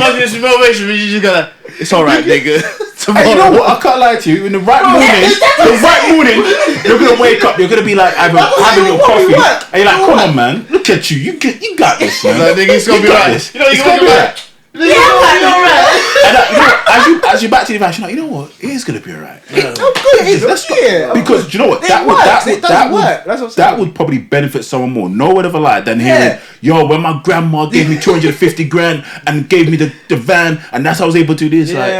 not gonna motivation, but you're just gonna, "It's alright, nigga." Hey, you know what? I can't lie to you. In the right morning, you're gonna wake up. You're gonna be like having your coffee, and you're like, "Come on, man, look at you. You got this, man." Like, nigga, it's gonna be right. It's gonna be right. And as you back to the advice, you know what? It is gonna be alright. Let's go. Because do you know what? That would probably benefit someone more. No word of a lie than hearing, "Yo, when my grandma gave me 250 grand and gave me the van, and that's how I was able to do this." Like,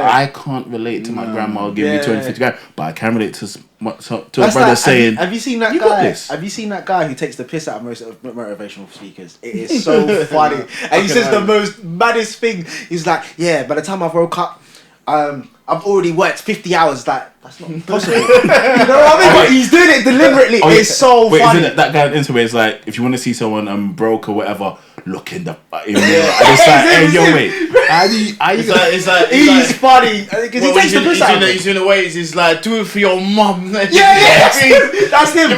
I can't relate to my grandma giving me 250 grand, but I can relate to a brother saying, "Have you seen that guy? Have you seen that guy who takes the piss out of most of motivational speakers? It is so funny, and he says the most maddest thing. He's like, "Yeah, by the time I woke up, I've already worked 50 hours." Like, that's not possible. You know what I mean? But he's doing it deliberately. It's so funny. Isn't it that guy on Instagram is like, if you want to see someone broke or whatever, look in the mirror. And it's like, hey, yo, wait. It's like he's funny because he takes the piss out. He's doing the ways. He's like, "Do it for your mum." That's him. That's him.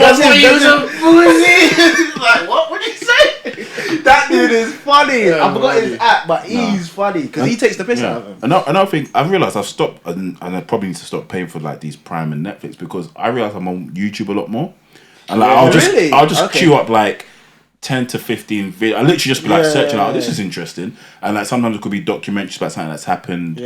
Like, what would you say? That dude is funny. I forgot his app, but he's funny because he takes the piss out of him. Another thing, I've realised I've stopped, and I probably need to stop paying for like these Prime and Netflix, because I realise I'm on YouTube a lot more, and like I'll just queue up like 10 to 15 videos. I literally just be like searching out, this is interesting, and like sometimes it could be documentaries about something that's happened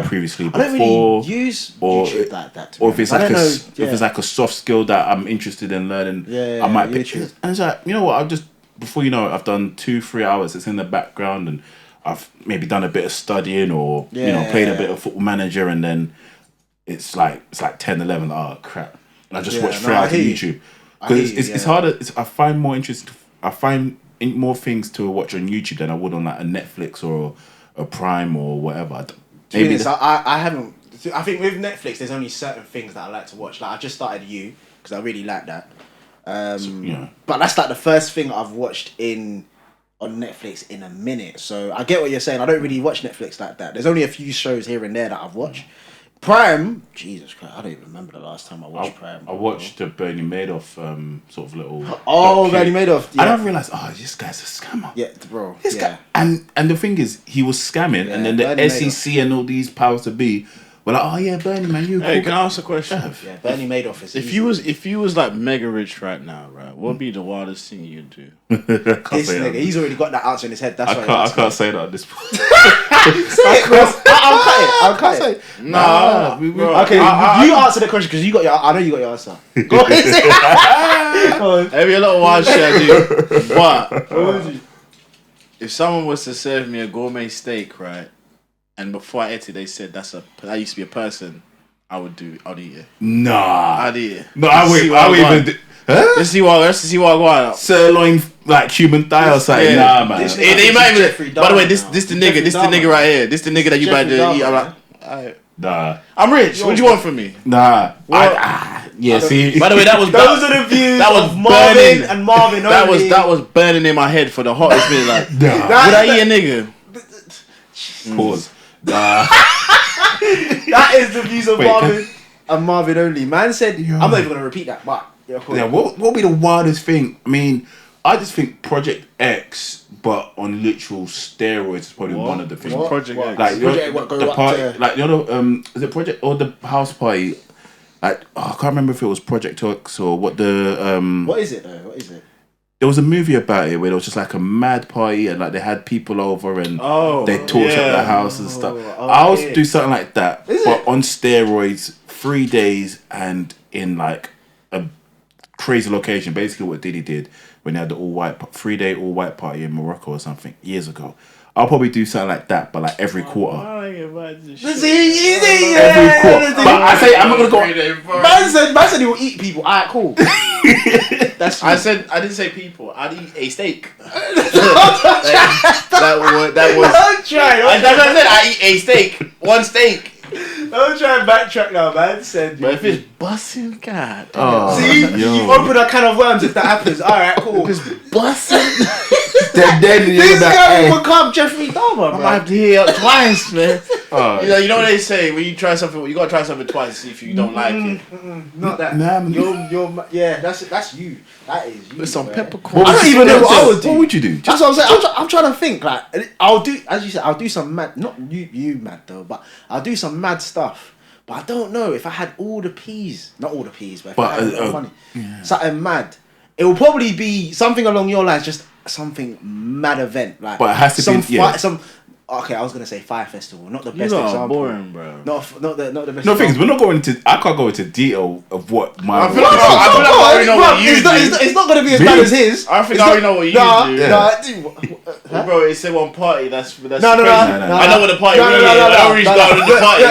previously before. I don't really use YouTube like that. Or if it's like if it's like a soft skill that I'm interested in learning, I might pick it. And it's like, you know what? I've just, before you know it, I've done 2-3 hours. It's in the background, and I've maybe done a bit of studying or played a bit of Football Manager, and then it's like 10, 11. Oh crap! And I just watched 3 hours of YouTube, because it's harder. I find more interest. I find more things to watch on YouTube than I would on like a Netflix or a Prime or whatever. Maybe I haven't. I think with Netflix, there's only certain things that I like to watch. Like, I just started You because I really like that. But that's like the first thing I've watched on Netflix in a minute. So I get what you're saying. I don't really watch Netflix like that. There's only a few shows here and there that I've watched. Prime, Jesus Christ, I don't even remember the last time I watched Prime. I watched the Bernie Madoff sort of little. Bernie Madoff. Yeah. And I realised, this guy's a scammer. Yeah, bro. This guy, and the thing is, he was scamming, and then the Bernie SEC Madoff and all these powers to be were like, "Oh yeah, Bernie, man, you." Hey, can I ask a question? Yeah, Bernie Madoff is. If you was like mega rich right now, right, what would be the wildest thing you'd do? This nigga, he's already got that answer in his head. That's why I can't say that at this point. Say it, bro. I'll cut it. Nah, okay. You answer the question because you got your. I know you got your answer. Go on. That'd be a lot of wild shit I do. But if someone was to serve me a gourmet steak, right, and before I ate it, they said that used to be a person, I'd eat it. Nah. I'd eat it. No, I would even. Let's see what I got. Sirloin, like human thigh or something. Yeah. Nah, man. By the way, this the nigga right here. This the nigga that you about to eat. I'm like, alright. Nah. I'm rich. What do you want from me? Nah. Yeah, see. By the way, that was those are the views that was of Marvin burning. and Marvin That only. was burning in my head for the hottest minute. Like, Nah. would I eat a nigga? Pause. Nah. That is the views of Wait, Marvin and Marvin only. Man said, I'm not even gonna repeat that, but cool. Yeah, what would be the wildest thing? I mean, I just think Project X, but on literal steroids, is probably one of the things. Project X? Like the party, like is it Project or the house party? Like I can't remember if it was Project X or what the What is it though? What is it? There was a movie about it where it was just like a mad party and like they had people over and they torched up the house and stuff. I'll do something like that, but on steroids, 3 days and in like a crazy location. Basically, what Diddy did when they had the 3-day all white party in Morocco or something years ago. I'll probably do something like that, but like every quarter. Every quarter. But I say I'm not gonna go. Man said he will eat people. Alright, cool. That's I didn't say people. I'd eat a steak. Don't try. I eat a steak. One steak. Don't try and backtrack now, man. Said, but if it's busting, God. See, you open a can of worms if that happens. All right, cool. If it's busting, this guy will become Jeffrey Dahmer, I might have to hear it twice, man. Oh, You know what they say when you try something, you gotta try something twice to see if you don't like it. Not that. Nah, you're yeah. That's you. That is you. With some man. peppercorn. I don't even know what I would do. What would you do? That's what I'm saying. I'm trying to think. Like, I'll do, as you said, I'll do some mad. Not you mad though, but I'll do some mad stuff. But I don't know if I had all the peas. Not all the peas, but if I had a lot of money, something mad. It will probably be something along your lines. Just something mad event, like. But it has to be some. Okay, I was gonna say Fire Festival, not the best You are example. boring, bro. Not the best. No things. We're not going to. I can't go into detail of what my. I feel like I already know what you do. It's not gonna be as bad as his. I think I already know what you do. Bro, it's in one party. That's No. crazy. I know what the party really is. I don't really know the party.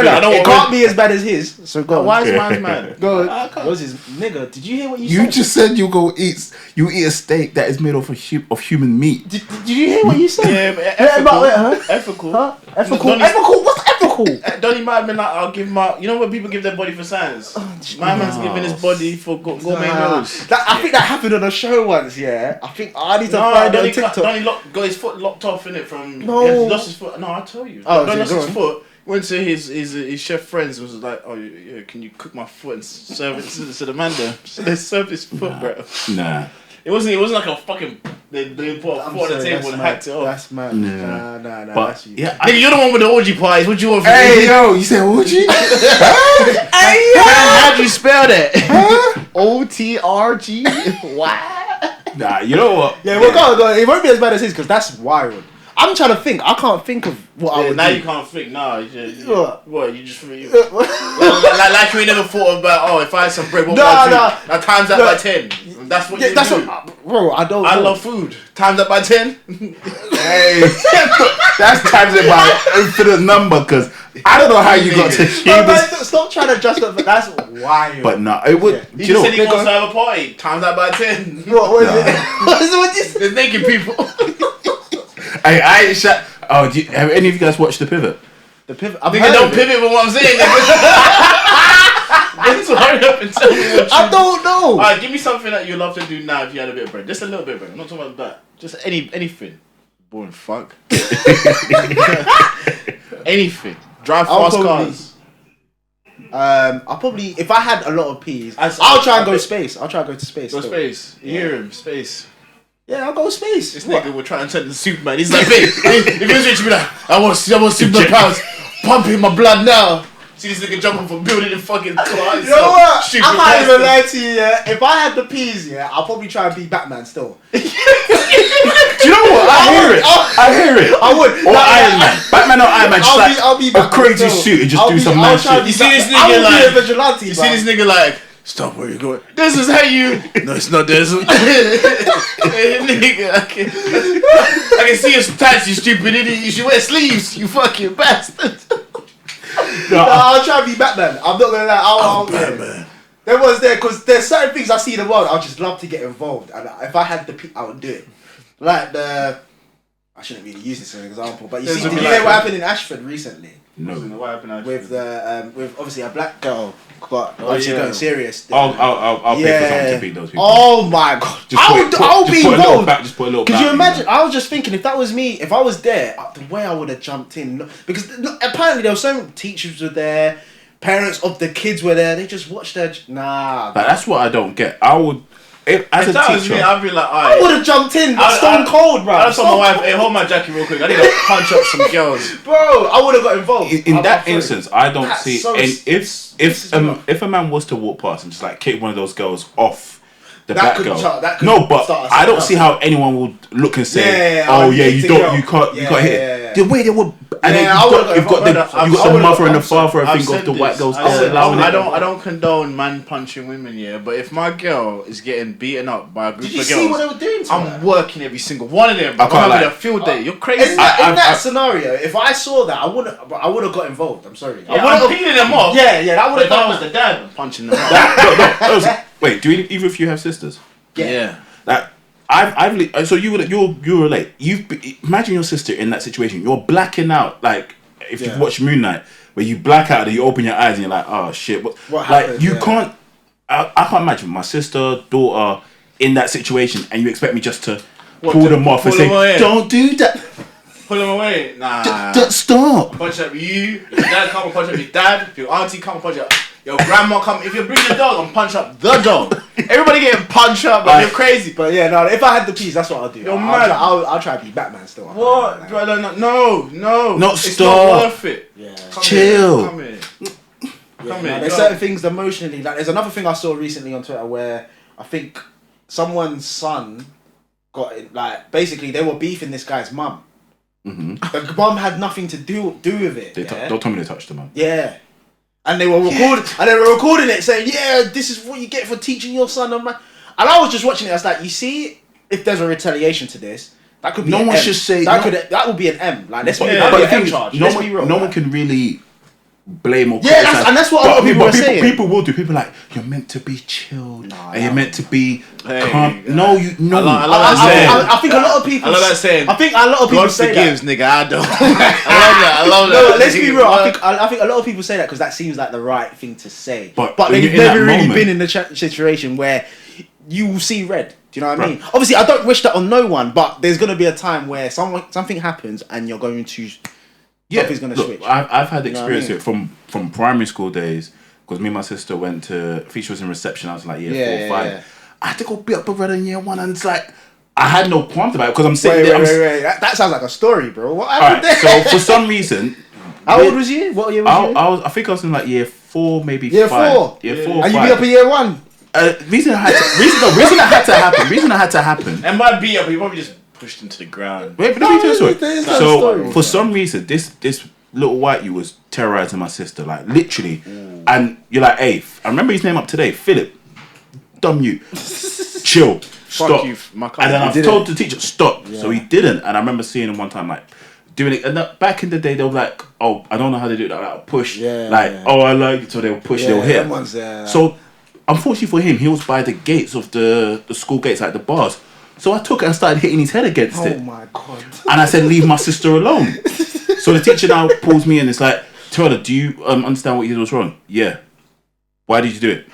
I know it can't be as bad as his. So go. Why is mine mad? Go. What's his nigga? Did you hear what you said? You just said you eat a steak that is made of human meat. Did you hear what you said? Yeah, ethical. Ethical. What's ethical? Donnie might have been like, I'll give my. You know when people give their body for science? My man's giving his body for gourmet meals. I think that happened on a show once. Yeah, I think I need to find it on TikTok. Donnie got his foot locked off in it from. No. He lost his foot. No, I'll tell you. Donnie lost his foot. Went to his chef friends was like, oh yeah, can you cook my foot and serve it to the man there? So they served his foot, bro. Nah. It wasn't like a fucking. They put a foot on the table and hacked it off. That's mad. Nah. But That's you. yeah, Nigga, you're the one with the orgy parties. What you want from me? hey yo, you said orgy? Hey yo. How'd you spell that? O-T-R-G? What? Nah, you know what? Yeah, well, go. It won't be as bad as his because that's wild. I'm trying to think. I can't think of what I would now do. you can't think. No, What? you just like you ain't never thought about. If I had some bread, what would I do? Now times that by 10. That's what you do. Bro, I don't. I love food. Times that by 10. Hey, that's times it by infinite number because I don't know how you got to No, man, stop trying to justify. That's wild. But no, it would. He just said he wants to have a party. Times that by 10. What is it? What is it? There's naked people. Hey, I ain't shut. Oh, have any of you guys watched The Pivot? The Pivot. Nigga, don't pivot with what I'm saying. Nigga. Hurry up and tell me what you I don't know. Alright, give me something that you love to do now if you had a bit of bread. Just a little bit of bread. I'm not talking about that. Just anything. Boring fuck. Anything. Drive fast cars. I'll probably, if I had a lot of peas, I'll try and go space. I'll try and go to space. Go space. You hear him? Space. Yeah, I'll go space. This nigga will try and turn into Superman. He's like, babe, if he was rich, he'd be like, I want Superman powers. Pumping my blood now. See this nigga jumping from building in fucking cars. You know what? I can't even lie to you, yeah. If I had the peas, yeah, I'll probably try and be Batman still. Do you know what? I hear it. I would. Or Iron Man. Batman or Iron Man. I'll be a crazy suit and just do some mad shit. You see this nigga I would like, be a vigilante. you see this nigga like, stop where you going. This is how you. No, it's not this. Nigga, I can see your stats, you stupid idiot. You should wear sleeves, you fucking bastard. No, I'll try and be Batman. I'm not gonna lie. I'll Batman. There was there because there's certain things I see in the world. I'd just love to get involved, and if I had the, I would do it. Like the, I shouldn't really use this as an example, but did you hear what happened in Ashford recently? No. What happened with the with obviously a black girl got going serious. I'll pay for someone to beat those people. Oh my god! I'll be involved. Just put a little. Could you imagine? I was just thinking, if that was me, if I was there, the way I would have jumped in, because apparently there were some teachers were there, parents of the kids were there. They just watched their But that's what I don't get. I would. If a that teacher, was me, I'd be like, I would have jumped in, stone cold, bro. I told my wife, hey, hold my jacket real quick. I need to punch up some girls, bro. I would have got involved. In that instance, I don't see. If a man was to walk past and just like kick one of those girls off the black girl, no, but I don't see how anyone would look and say, "Oh yeah, you can't hit it." The way they would, and then you've got the mother and the father. I think of the white girls. I don't condone man punching women, but if my girl is getting beaten up by a group of girls, see what they were doing to her? I'm working every single one of them. I'm having a field day. You're crazy. In that scenario, if I saw that, I would have got involved. I'm sorry. I would have peeling them off. Yeah, that would have. If I was the dad, I'm punching them off. Wait, do either of you have sisters? Yeah. So you relate. Imagine your sister in that situation. You're blacking out. Like if you watch Moon Knight, where you black out and you open your eyes and you're like, oh shit. What happened? Like you can't. I can't imagine my sister, daughter in that situation, and you expect me just to pull them off and say, don't do that. Pull them away. Nah. Stop. Punch up you. If your dad come and punch up your dad. If your auntie come and punch up your grandma come. If you bring your dog and punch up the dog. Everybody getting punched up. Like, you're crazy. But yeah, no. If I had the peas, that's what I'll do. You're mad. I'll try to be Batman still. What? No. Not it's stop. Not worth it. Yeah. Chill. Come here. There's certain things emotionally. Like there's another thing I saw recently on Twitter where I think someone's son got it. Like basically they were beefing this guy's mum. Mm-hmm. The mum had nothing to do with it. Don't tell me they touched the mum. Yeah, and they were recording it, saying, "Yeah, this is what you get for teaching your son." And I was just watching it. I was like, "You see, if there's a retaliation to this, that could be no one should say that would be an M. Like let's be an M charge. No one can really blame or and that's what a lot of people are saying. People will do. People are like, you're meant to be chilled and you're meant to be calm. No, you no. I think a lot of people. I love that saying. I think a lot of people say forgives, that. Nigga, I don't. I love that. No, let's be real. I think a lot of people say that because that seems like the right thing to say. But they've never really been in the situation where you will see red. Do you know what I mean? Obviously, I don't wish that on no one, but there's going to be a time where something happens and you're going to. Something's going to switch. I've had experience with it from primary school days because me and my sister went to. I think she was in reception. I was like year 4 or 5. Yeah. I had to go beat up a brother in year 1, and it's like I had no qualms about it because I'm sitting there. Wait. That sounds like a story, bro. What happened there? So for some reason, how old was you? What year was you? I think I was in like year 4, maybe year 5. 4. Year 4. And you beat up in year 1. Reason that had to happen. And by beat up, you probably just pushed him to the ground. Wait, let me tell you a story. So for some reason, this little white you was terrorizing my sister, like literally. And you're like, hey, I remember his name up today, Philip. Dumb you. Chill. Stop. You, and then I told the teacher, stop. Yeah. So he didn't. And I remember seeing him one time, like, doing it. And back in the day, they were like, oh, I don't know how they do it. Like, push. Oh, I like it. So they'll push, they'll hit. So, unfortunately for him, he was by the gates of the school gates, like the bars. So I took it and started hitting his head against it. Oh my God. And I said, leave my sister alone. So the teacher now pulls me in. It's like, Tarela, do you understand what you did was wrong? Yeah. Why did you do it?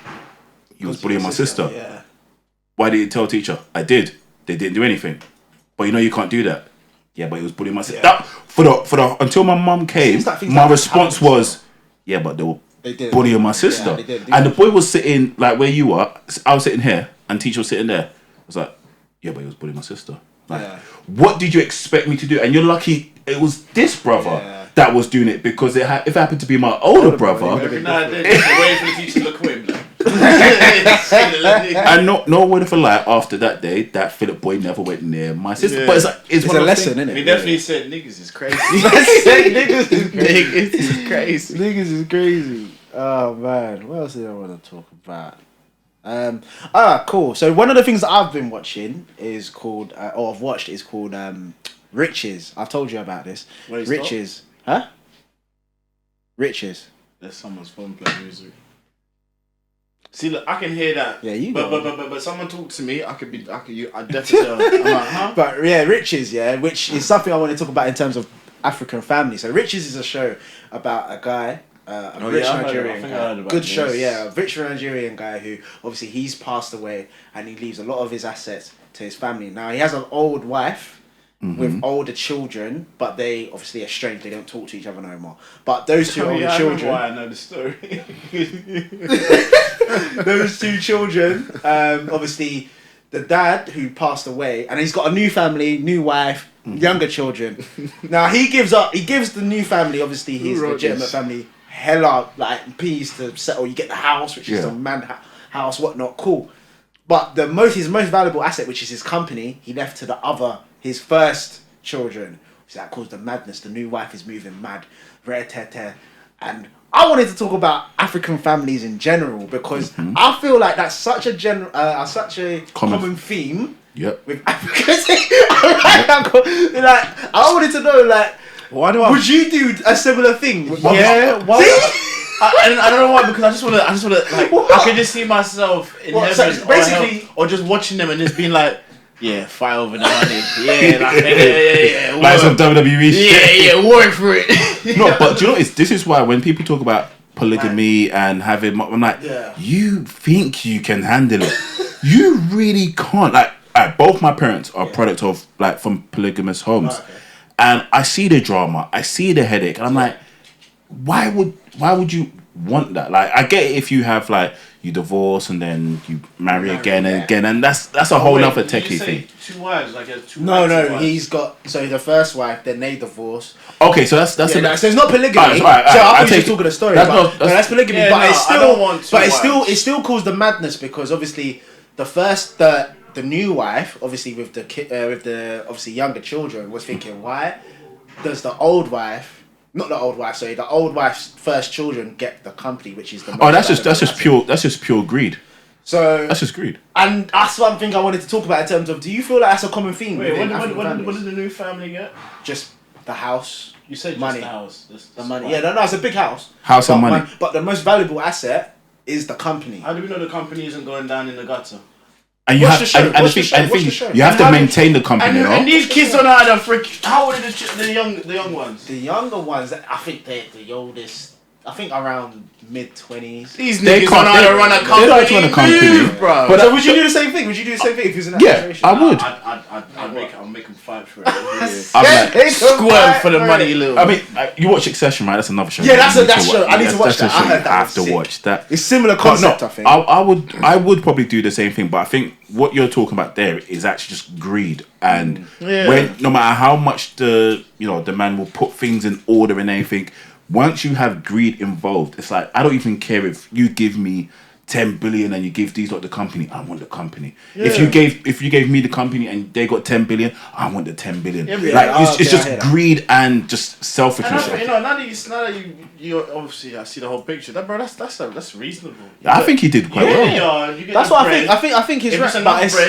He was bullying my sister. Yeah. Why did you tell teacher? I did. They didn't do anything. But you know you can't do that. Yeah, but he was bullying my sister. Yeah. For the until my mum came, my response was, yeah, but they were bullying my sister. Yeah, and the boy was sitting like where you are. I was sitting here, and teacher was sitting there. I was like, yeah, but he was bullying my sister. Like, what did you expect me to do? And you're lucky it was this brother that was doing it because if it happened to be my older brother. Every now and then, waiting for the teacher to look at him. And no word of a lie, after that day, that Philip boy never went near my sister. But it's a lesson, isn't it? He definitely said niggas is crazy. Niggas is crazy. Niggas is crazy. Oh man, what else did I want to talk about? Cool. So one of the things that I've been watching is called, or I've watched is called Riches. I've told you about this. Riches. Huh? Riches. There's someone's phone playing music. See, look, I can hear that. Yeah, you but someone talk to me. I definitely. I'm like, huh? But yeah, Riches, which is something I want to talk about in terms of African family. So Riches is a show about a guy, a rich Nigerian guy. Good show, yeah. A rich Nigerian guy who obviously he's passed away and he leaves a lot of his assets to his family. Now he has an old wife. With older children, but they obviously estranged. They don't talk to each other no more. But those two older children. Why I know the story. Those two children, obviously, the dad who passed away, and he's got a new family, new wife, younger children. Now he gives the new family, obviously his legitimate family, hella like peas to settle. You get the house, which is a man house, whatnot, cool. But his most valuable asset, which is his company, he left to his first children. So that caused the madness. The new wife is moving mad, and I wanted to talk about African families in general because I feel like that's such a common theme. Yep. With Africans. Like I wanted to know, would you do a similar thing? Yeah. I don't know why, because I just want to like what? I can just see myself in heaven, so basically, or just watching them and just being like, yeah, fight over the money, yeah, like some WWE shit. Yeah, work for it. No, but do you know this is why when people talk about polygamy and having, I'm like, you think you can handle it? You really can't. Like both my parents are product of from polygamous homes, and I see the drama, I see the headache, and I'm like, why would you want that? Like, I get it if you have you divorce and then you marry again and again, and that's a whole nother techie thing. Two wives, No, he's got the first wife, then they divorce. Okay, so that's so it's not polygamy. So I think you're talking a story. That's polygamy, it still caused the madness because obviously the new wife, obviously with the obviously younger children, was thinking, why does the old wife's first children get the company, which is the that's just pure greed. So that's just greed. And that's one thing I wanted to talk about in terms of, do you feel like that's a common theme? Wait, what did the new family get? Just the house. You said money. Just the house. The money. Yeah, no, it's a big house. House and money. But the most valuable asset is the company. How do we know the company isn't going down in the gutter? And you have to maintain the company, and these kids don't know how to freak. How old are the young ones? The younger ones, I think they're the oldest. I think around mid-20s. These niggas don't know how to run a company. They don't run a company, bro. But so would you do the same thing? Would you do the same thing if he was in that situation? I would. I'll make them fight for it. I'm like, squirm for the money, little. I mean, you watch Succession, right? That's another show. Yeah, that's a show. I need to watch that. I heard that. I have to watch that. It's similar concept, I think. I would probably do the same thing, but I think what you're talking about there is actually just greed, and when no matter how much the man will put things in order and anything. Once you have greed involved, it's like, I don't even care if you give me 10 billion and you give these the company. I want the company. Yeah. If you gave me the company and they got 10 billion, I want the 10 billion. It's just greed and just selfishness. And now that you obviously I see the whole picture. That's reasonable. I think he did quite well. That's what I think he's right.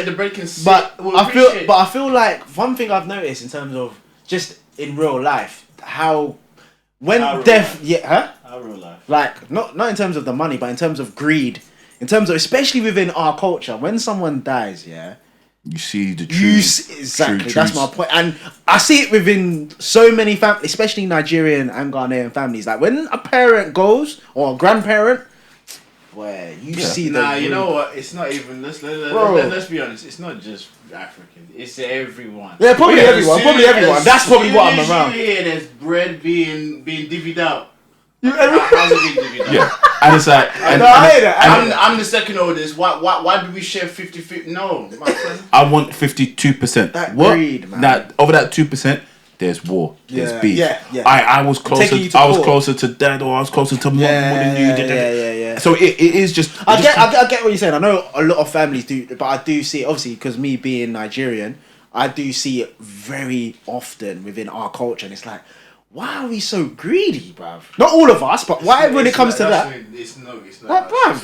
The bread can sit. But I feel like one thing I've noticed in terms of just in real life how. How real life? Like not in terms of the money, but in terms of greed, in terms of especially within our culture, when someone dies, you see the truth. Exactly, that's my point, and I see it within so many families, especially Nigerian and Ghanaian families. Like when a parent goes or a grandparent, where you see the. Nah, you know what? It's not even. Let's be honest. It's not just African. It's everyone. Yeah, probably everyone. That's probably what I'm around. You hear there's bread being divvied out. How's it being divvied out? Yeah, and it's like. I'm the second oldest. Why do we share 50-50? No, my friend. I want 52%. That greed, man. That over that 2%. There's war. There's beef. Yeah. I was closer. I was closer to dad, or I was closer to mom more than you. Yeah. So it is just. I get what you're saying. I know a lot of families do, but I do see it, obviously, because me being Nigerian, I do see it very often within our culture, and it's like, why are we so greedy, bruv? Not all of us, but why when it comes to that? It's not. Like, bruv.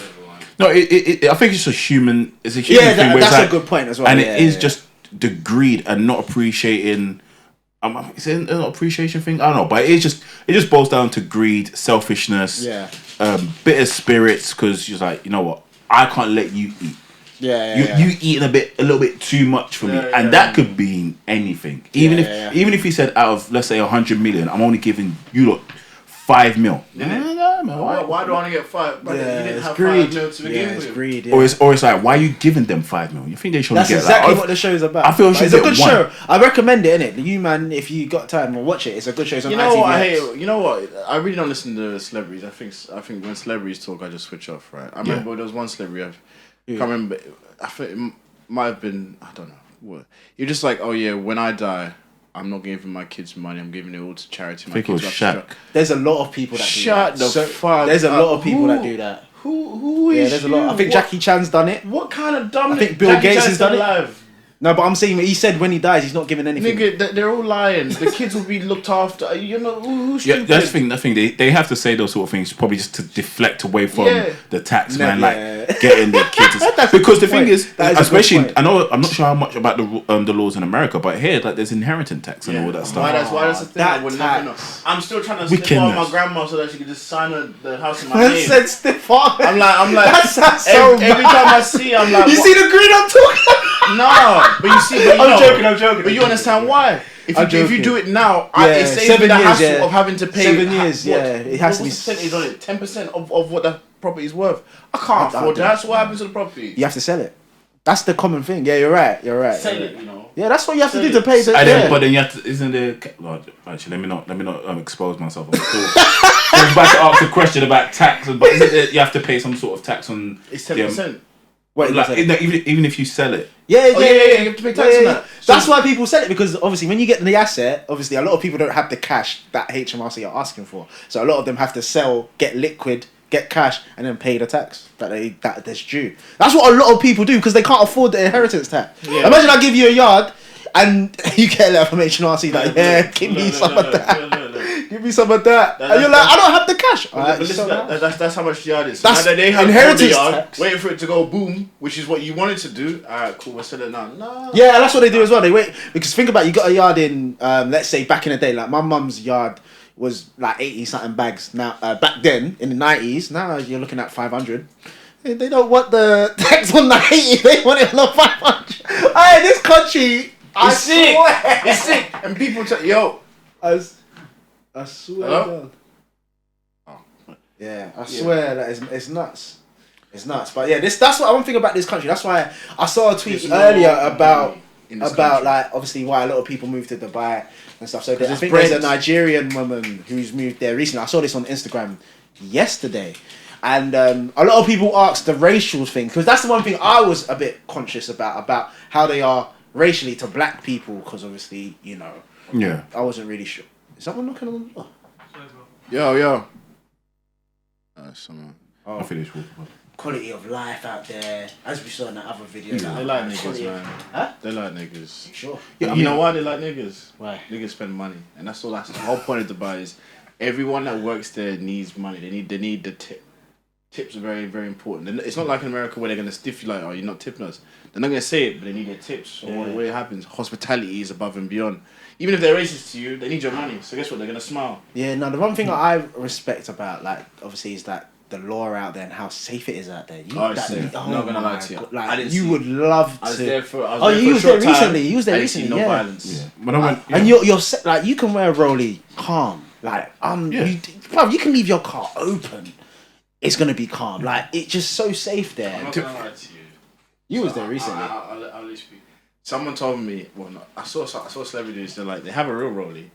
No, I think it's a human. It's a human thing. Yeah, that's a good point as well. And it is just the greed and not appreciating. Is it an appreciation thing? I don't know, but it just boils down to greed, selfishness, bitter spirits. Because you're like, you know what, I can't let you eat. You eating a little bit too much for me, and that could be anything. Even if he said out of, let's say, 100 million, I'm only giving you lot 5 mil. Why do I only get 5? But you didn't have greed. 5 mil to begin with. It's greed. Or it's like, why are you giving them 5 mil? You think they should That's get exactly that? what the show's about. I feel it's a good show. I recommend it, innit? You man, if you got time, watch it. It's a good show. It's on You know ITV. what I hate? You know what? I really don't listen to celebrities. I think when celebrities talk, I just switch off. Right? I remember there was one celebrity. I can't remember. I think it might have been. I don't know what. You're just like, oh yeah, when I die, I'm not giving my kids money. I'm giving it all to charity. I think it was Shaq. There's a lot of people that do that. Shut the fuck. There's a lot of people that do that. Who is? Yeah, there's a lot. I think Jackie Chan's done it. What kind of dumb? I think Bill Gates has done it. Alive. No, but I'm saying he said when he dies, he's not giving anything. Nigga, they're all lying. The kids will be looked after. You know who's stupid? That's the thing. They have to say those sort of things probably just to deflect away from the tax man, like getting the kids. Because the thing is, especially I'm not sure how much about the laws in America, but here like there's inheritance tax and all that stuff. Why that's the thing? I would never know. I'm still trying to snip on my grandma so that she could just sign the house in my name. Said snip on. I'm like that sounds so every time I see, I'm like, you see the green I'm talking? No, but you see, I'm joking. But you understand why? If you do it now, it saves 7 me the years, hassle of having to pay 7 years. It has to be. What percentage on it? 10% of what the property is worth. I can't afford that. So what happens to the property? You have to sell it. That's the common thing. Yeah, you're right. Sell it, you know. Yeah, that's what you have to do to pay. But then you have to. Isn't there? Well, actually, let me not expose myself. I was about to ask a question about tax, but isn't there, you have to pay some sort of tax on? It's 10%. Wait, like, even if you sell it. Yeah. You have to pay tax on that. So that's why people sell it, because obviously when you get the asset, obviously a lot of people don't have the cash that HMRC are asking for. So a lot of them have to sell, get liquid, get cash, and then pay the tax that that's due. That's what a lot of people do because they can't afford the inheritance tax. Yeah. Imagine I give you a yard and you get a letter from HMRC like, give me some of that. Give me some of that. And you're like, I don't have the cash. But listen, that's how much the yard is. That's now that they have inheritance the yard, tax. waiting for it to go boom, which is what you wanted to do. Alright, cool, we'll sell it now. No. Yeah, that's what they do as well. They wait, because think about it, you got a yard in, let's say back in the day, like my mum's yard was like 80 something bags. Now, back then in the 90s, now you're looking at 500. They don't want the tax on the 80, they want it on the 500. Hey, this country, It's sick. It's sick. And people tell yo. I swear. Hello? Yeah, I swear that it's nuts. It's nuts. But yeah, that's what I want to think about this country. That's why I saw a tweet earlier about like obviously why a lot of people move to Dubai and stuff. So I think there's a Nigerian woman who's moved there recently. I saw this on Instagram yesterday. And a lot of people ask the racial thing, because that's the one thing I was a bit conscious about how they are racially to black people, because obviously, you know, I wasn't really sure. Is someone knocking on the door? Yo. Someone. I finished. Quality of life out there, as we saw in that other video. They like niggas, man. Huh? They like niggas. Sure. Yeah, you know why they like niggas? Why? Niggas spend money, and that's the whole point of Dubai is everyone that works there needs money. They need the tip. Tips are very, very important. It's not like in America where they're gonna stiff you like, oh, you're not tipping us. They're not gonna say it, but they need their tips. So the way it happens, hospitality is above and beyond. Even if they're racist to you, they need your money. So guess what? They're gonna smile. Yeah, no. The one thing I respect about, like, obviously, is that the law out there and how safe it is out there. I'm not gonna lie to you. God, like, you would love to. I was there for. You was there recently. You was there I recently. no violence. Yeah. But I went, and you're like, you can wear a rollie calm. Like you can leave your car open. It's gonna be calm. Like, it's just so safe there. I'm not gonna lie to you. You was there recently. I'll let you speak. Someone told me. Well, no, I saw celebrities. They're like, they have a real rollie,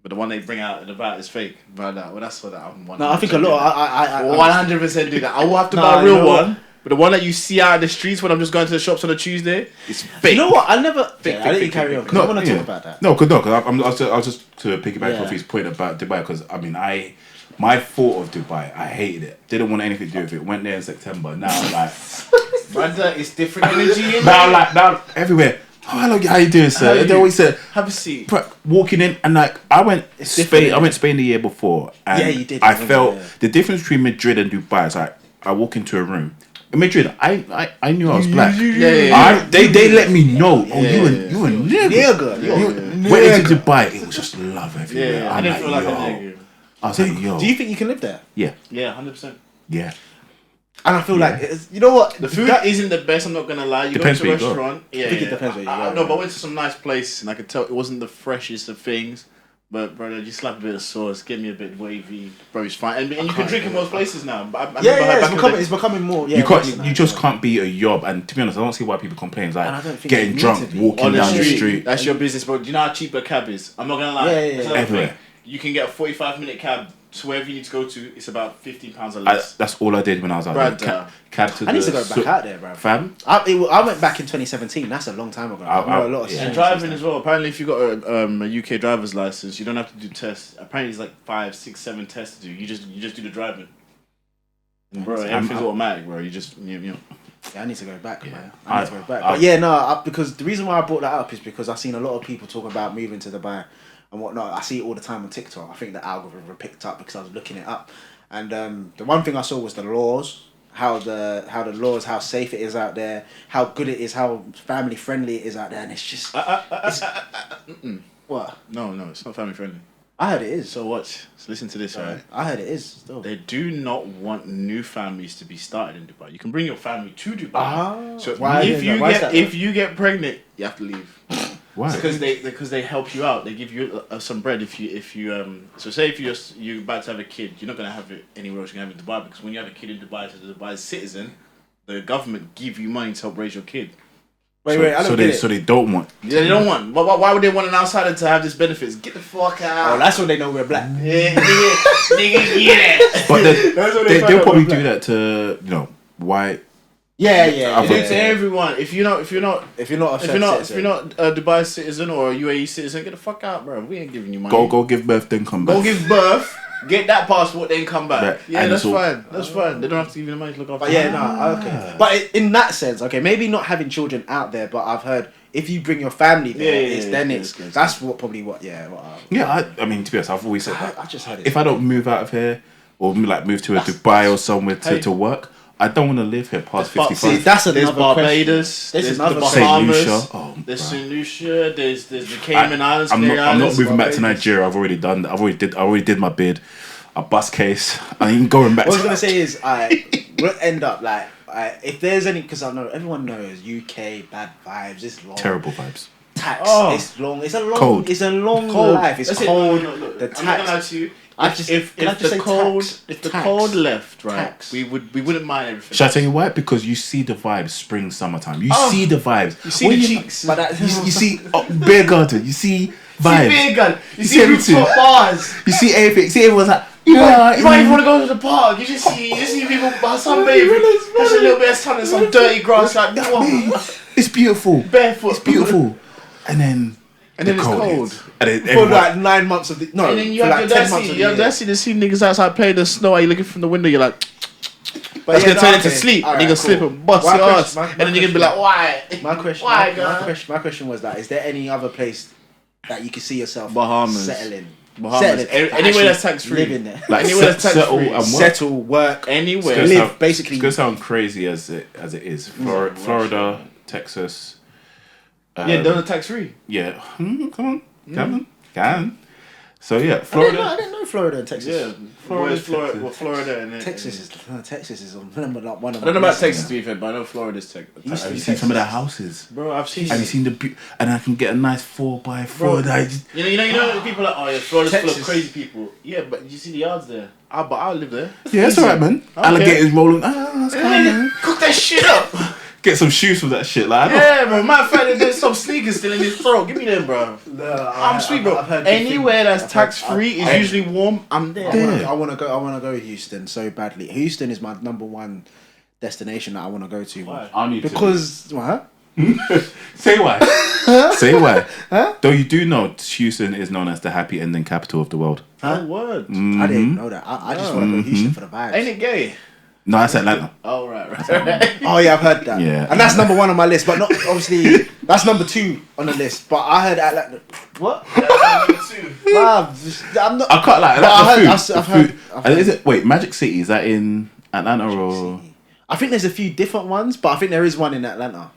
but the one they bring out at the back is fake. But that's what I'm. No, I think a lot. I 100% do that. I will have to buy a real one. But the one that you see out in the streets when I'm just going to the shops on a Tuesday, it's fake. You know what? I never. Fake, I'll let you carry on. I want to talk about that. No, because I was just to piggyback off his point about Dubai, because I mean my thought of Dubai, I hated it. Didn't want anything to do with it. Went there in September. Now like, brother, it's different energy in now everywhere. Oh, hello, how you doing, sir? And they always said, have a seat. Walking in, and like I went Spain. I went Spain the year before, and you did. I felt the difference between Madrid and Dubai is like I walk into a room. In Madrid, I knew I was black. They let me know. Oh, you a nigga. Went into Dubai, it was just love everywhere. I didn't feel like a nigga. I was like, yo. Do you think you can live there? Yeah. Yeah, 100%. Yeah. And I feel like you know what, the food isn't the best. I'm not gonna lie. You Depends go to a where you go. restaurant. Yeah, I think it depends where you go. No, but I went to some nice places and I could tell it wasn't the freshest of things. But brother, you slap a bit of sauce, give me a bit wavy, bro. It's fine, and you can drink in most places now. It's becoming more. Yeah, you just can't be a yob. And to be honest, I don't see why people complain. It's like getting drunk, walking on down the street. That's your business, bro. Do you know how cheap a cab is? I'm not gonna lie. Everywhere. You can get a 45-minute cab to wherever you need to go to. It's about £15 or less. That's all I did when I was out there. I need to go back out there, bro. Fam, I went back in 2017. That's a long time ago. And driving as well. Apparently, if you got a UK driver's license, you don't have to do tests. Apparently, it's like 5, 6, 7 tests to do. You just do the driving. And bro, everything's automatic, bro. You just Yeah, I need to go back, man. I need to go back. Because the reason why I brought that up is because I've seen a lot of people talk about moving to Dubai and whatnot. I see it all the time on TikTok. I think the algorithm picked up because I was looking it up. And the one thing I saw was the laws, how safe it is out there, how good it is, how family friendly it is out there, and it's just what? No, it's not family friendly. I heard it is. So watch. So listen to this, right? I heard it is still. They do not want new families to be started in Dubai. You can bring your family to Dubai. So if you get pregnant, you have to leave. Why? Because they help you out. They give you some bread if you So say if you're about to have a kid, you're not gonna have it anywhere else. You're gonna have it in Dubai because when you have a kid in Dubai as a Dubai citizen, the government give you money to help raise your kid. So they don't want. Yeah, they don't want. Why would they want an outsider to have this benefits? Get the fuck out. Oh, that's when they know we're black. Yeah, nigga, yeah. But they'll probably do that to white. Yeah. To everyone. If you're not a Dubai citizen or a UAE citizen, get the fuck out, bro. We ain't giving you money. Go give birth, then come back. Go give birth. Get that passport, then come back. Right. Yeah, that's fine. That's fine. They don't have to give you the money to look after. But okay. But in that sense, okay, maybe not having children out there, but I've heard if you bring your family there, that's what. I mean, to be honest, I've always said that. I just heard it. If I don't move out of here or like move to Dubai or somewhere to work, I don't want to live here past 55. See, that's another There's Barbados. There's the Bahamas. There's St. Lucia. There's the Cayman Islands. I'm not moving back to Nigeria. I've already done that. I already did my bid. A bus case. I ain't going back. What I was gonna say is, we'll end up like, if there's any, because I know everyone knows UK bad vibes. It's long. Terrible vibes. Tax. It's long. It's a long. Cold. It's a long life. It's cold. The tax. I'm not gonna lie to you. If the cold left, right, tax. we wouldn't mind everything. Shall I tell you why? Because you see the vibes, spring, summertime. You see the vibes. You see the cheeks. You see beer garden. You see vibes. Beer garden. You see everything. Bars. You see everything. You see everyone's like. You might even want to go to the park. You just see people sunbathing. Catch a little bit of sun and some dirty grass. Like it's beautiful. Barefoot. It's beautiful. And then it's cold. For like 9 months of the and then you have the audacity to see niggas outside playing the snow. Are you looking from the window? You're like, that's gonna turn into sleep. Right, nigga slip and bust your ass, and then you're gonna be like, why? My question was that: is there any other place that you can see yourself settling? Bahamas. Anywhere that's tax free. Living there. Like anywhere that's tax free. Settle, work, anywhere. Live, basically. It's gonna sound crazy as it is. Florida, Texas. Those are tax free. Yeah. Come on. So yeah, Florida. I didn't know Florida and Texas. Yeah, Florida and Texas is one of my. I don't know about Texas to be fair, but I know Florida's Texas. Have you seen some of their houses, bro? I've seen. Have you seen and I can get a nice 4x4. You know, people are like, Florida's full of crazy people. Yeah, but you see the yards there. But I'll live there. Yeah, that's alright, man. Okay. Alligators rolling. That's kind cook that shit up. Get some shoes with that shit, like. Yeah, bro. Matter of fact, there's some sneakers still in his throat. Give me them, bro. No, I'm sweet, bro. Anywhere that's tax free is usually warm. I'm there. I want to go Houston so badly. Houston is my number one destination that I want to go to. Why? Because what? Say why? Say why? Huh? Though you do know Houston is known as the happy ending capital of the world. Huh? Word. I didn't know that. I just want to go Houston for the vibes. Ain't it gay? No, that's Atlanta. Oh, right. Oh, yeah, I've heard that. Yeah. And that's number one on my list, but not, obviously, that's number 2 on the list. But I heard Atlanta. What? Number 2. I'm not. I can't like I've heard. Is it, wait, Magic City, is that in Atlanta or? I think there's a few different ones, but I think there is one in Atlanta.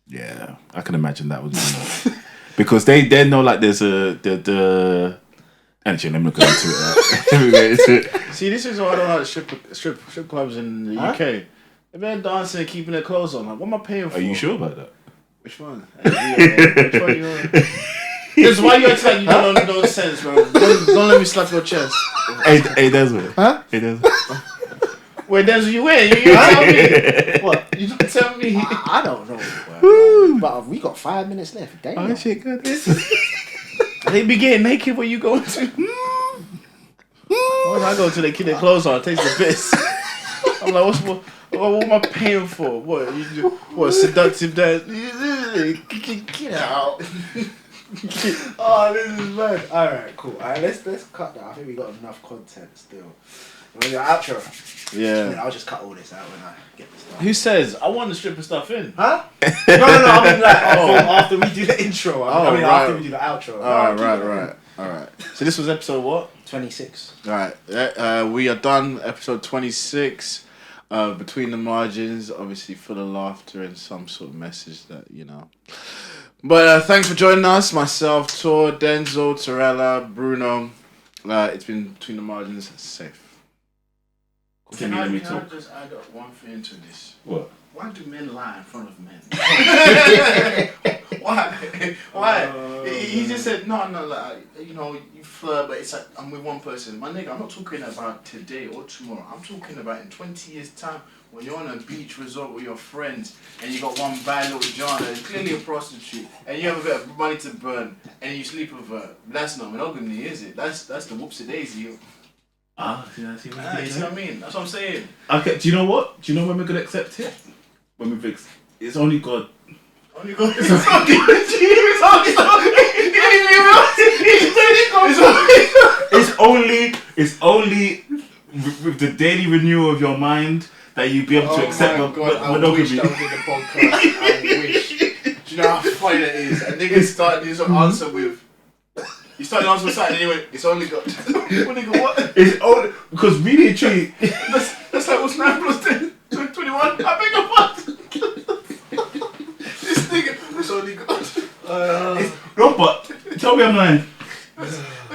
Yeah, I can imagine that was one. Because they know like there's the Actually, let me go into it. See, this is why I don't like strip clubs in the UK. If they're dancing and keeping their clothes on, like, what am I paying for? Are you sure about that? Which one? Which one you on? Because why you act like you don't know no sense, bro? Don't let me slap your chest. Hey, Desmond. Huh? Hey, Desmond. Where Denzel you in? You tell me. What? You don't tell me. I don't know. But we got 5 minutes left. Damn. Oh shit, good. They be getting naked when you go to. Once I go to the kid their clothes on, it takes the piss. I'm like, what am I paying for? What you do? What seductive dance? Get out. Oh, this is bad. Alright, cool. Alright, let's cut that. I think we got enough content still. Your outro. Yeah. I'll just cut all this out when I get this done. Who says I want the stripper stuff in? Huh? No. I mean, like after we do the intro. After we do the outro. Alright. So this was episode what? 26. Alright. We are done. Episode 26. Between the margins, obviously full of laughter and some sort of message that But thanks for joining us. Myself, Tor, Denzel, Tarela, Bruno. It's been Between the Margins. Safe. Can I just add up one thing to this? What? Why do men lie in front of men? Why? He just said, no, like, you flirt, but it's like, I'm with one person. My nigga, I'm not talking about today or tomorrow. I'm talking about in 20 years' time when you're on a beach resort with your friends and you got one bad little John that's clearly a prostitute and you have a bit of money to burn and you sleep with her. That's not monogamy, is it? That's the whoopsie daisy. See you see what I mean? That's what I'm saying. Okay, do you know what? Do you know when we're gonna accept it? When we fix it's only God. Only God. It's only with the daily renewal of your mind that you be able to accept monogamy. I wish that was in the podcast. I wish. Do you know how funny that is? A nigga started his answer with. You started the answer with something and he went, it's only God. What? It's only because really truly that's like what's 9 plus 10? 21? I beg your pardon. This nigga, it's only God. No, but tell me I'm lying.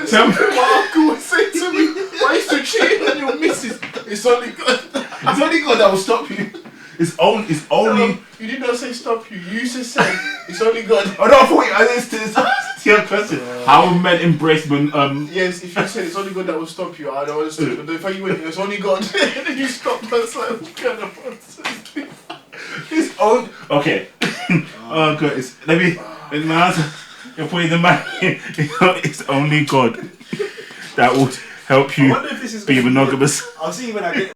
Tell me my uncle would say to me, why are you still cheating on your missus? It's only God. It's only God that will stop you. It's only. No, you did not say stop you. You just said it's only God. Oh no, I thought it's your question. How will men embrace when Yes, if you said it's only God that will stop you, I don't understand. But if you went, it's only God, and then you stopped. I was like, what kind of nonsense? It's only okay. Oh God, let me answer. You're putting the man. It's only God that will help you be monogamous. I'll see you when I get.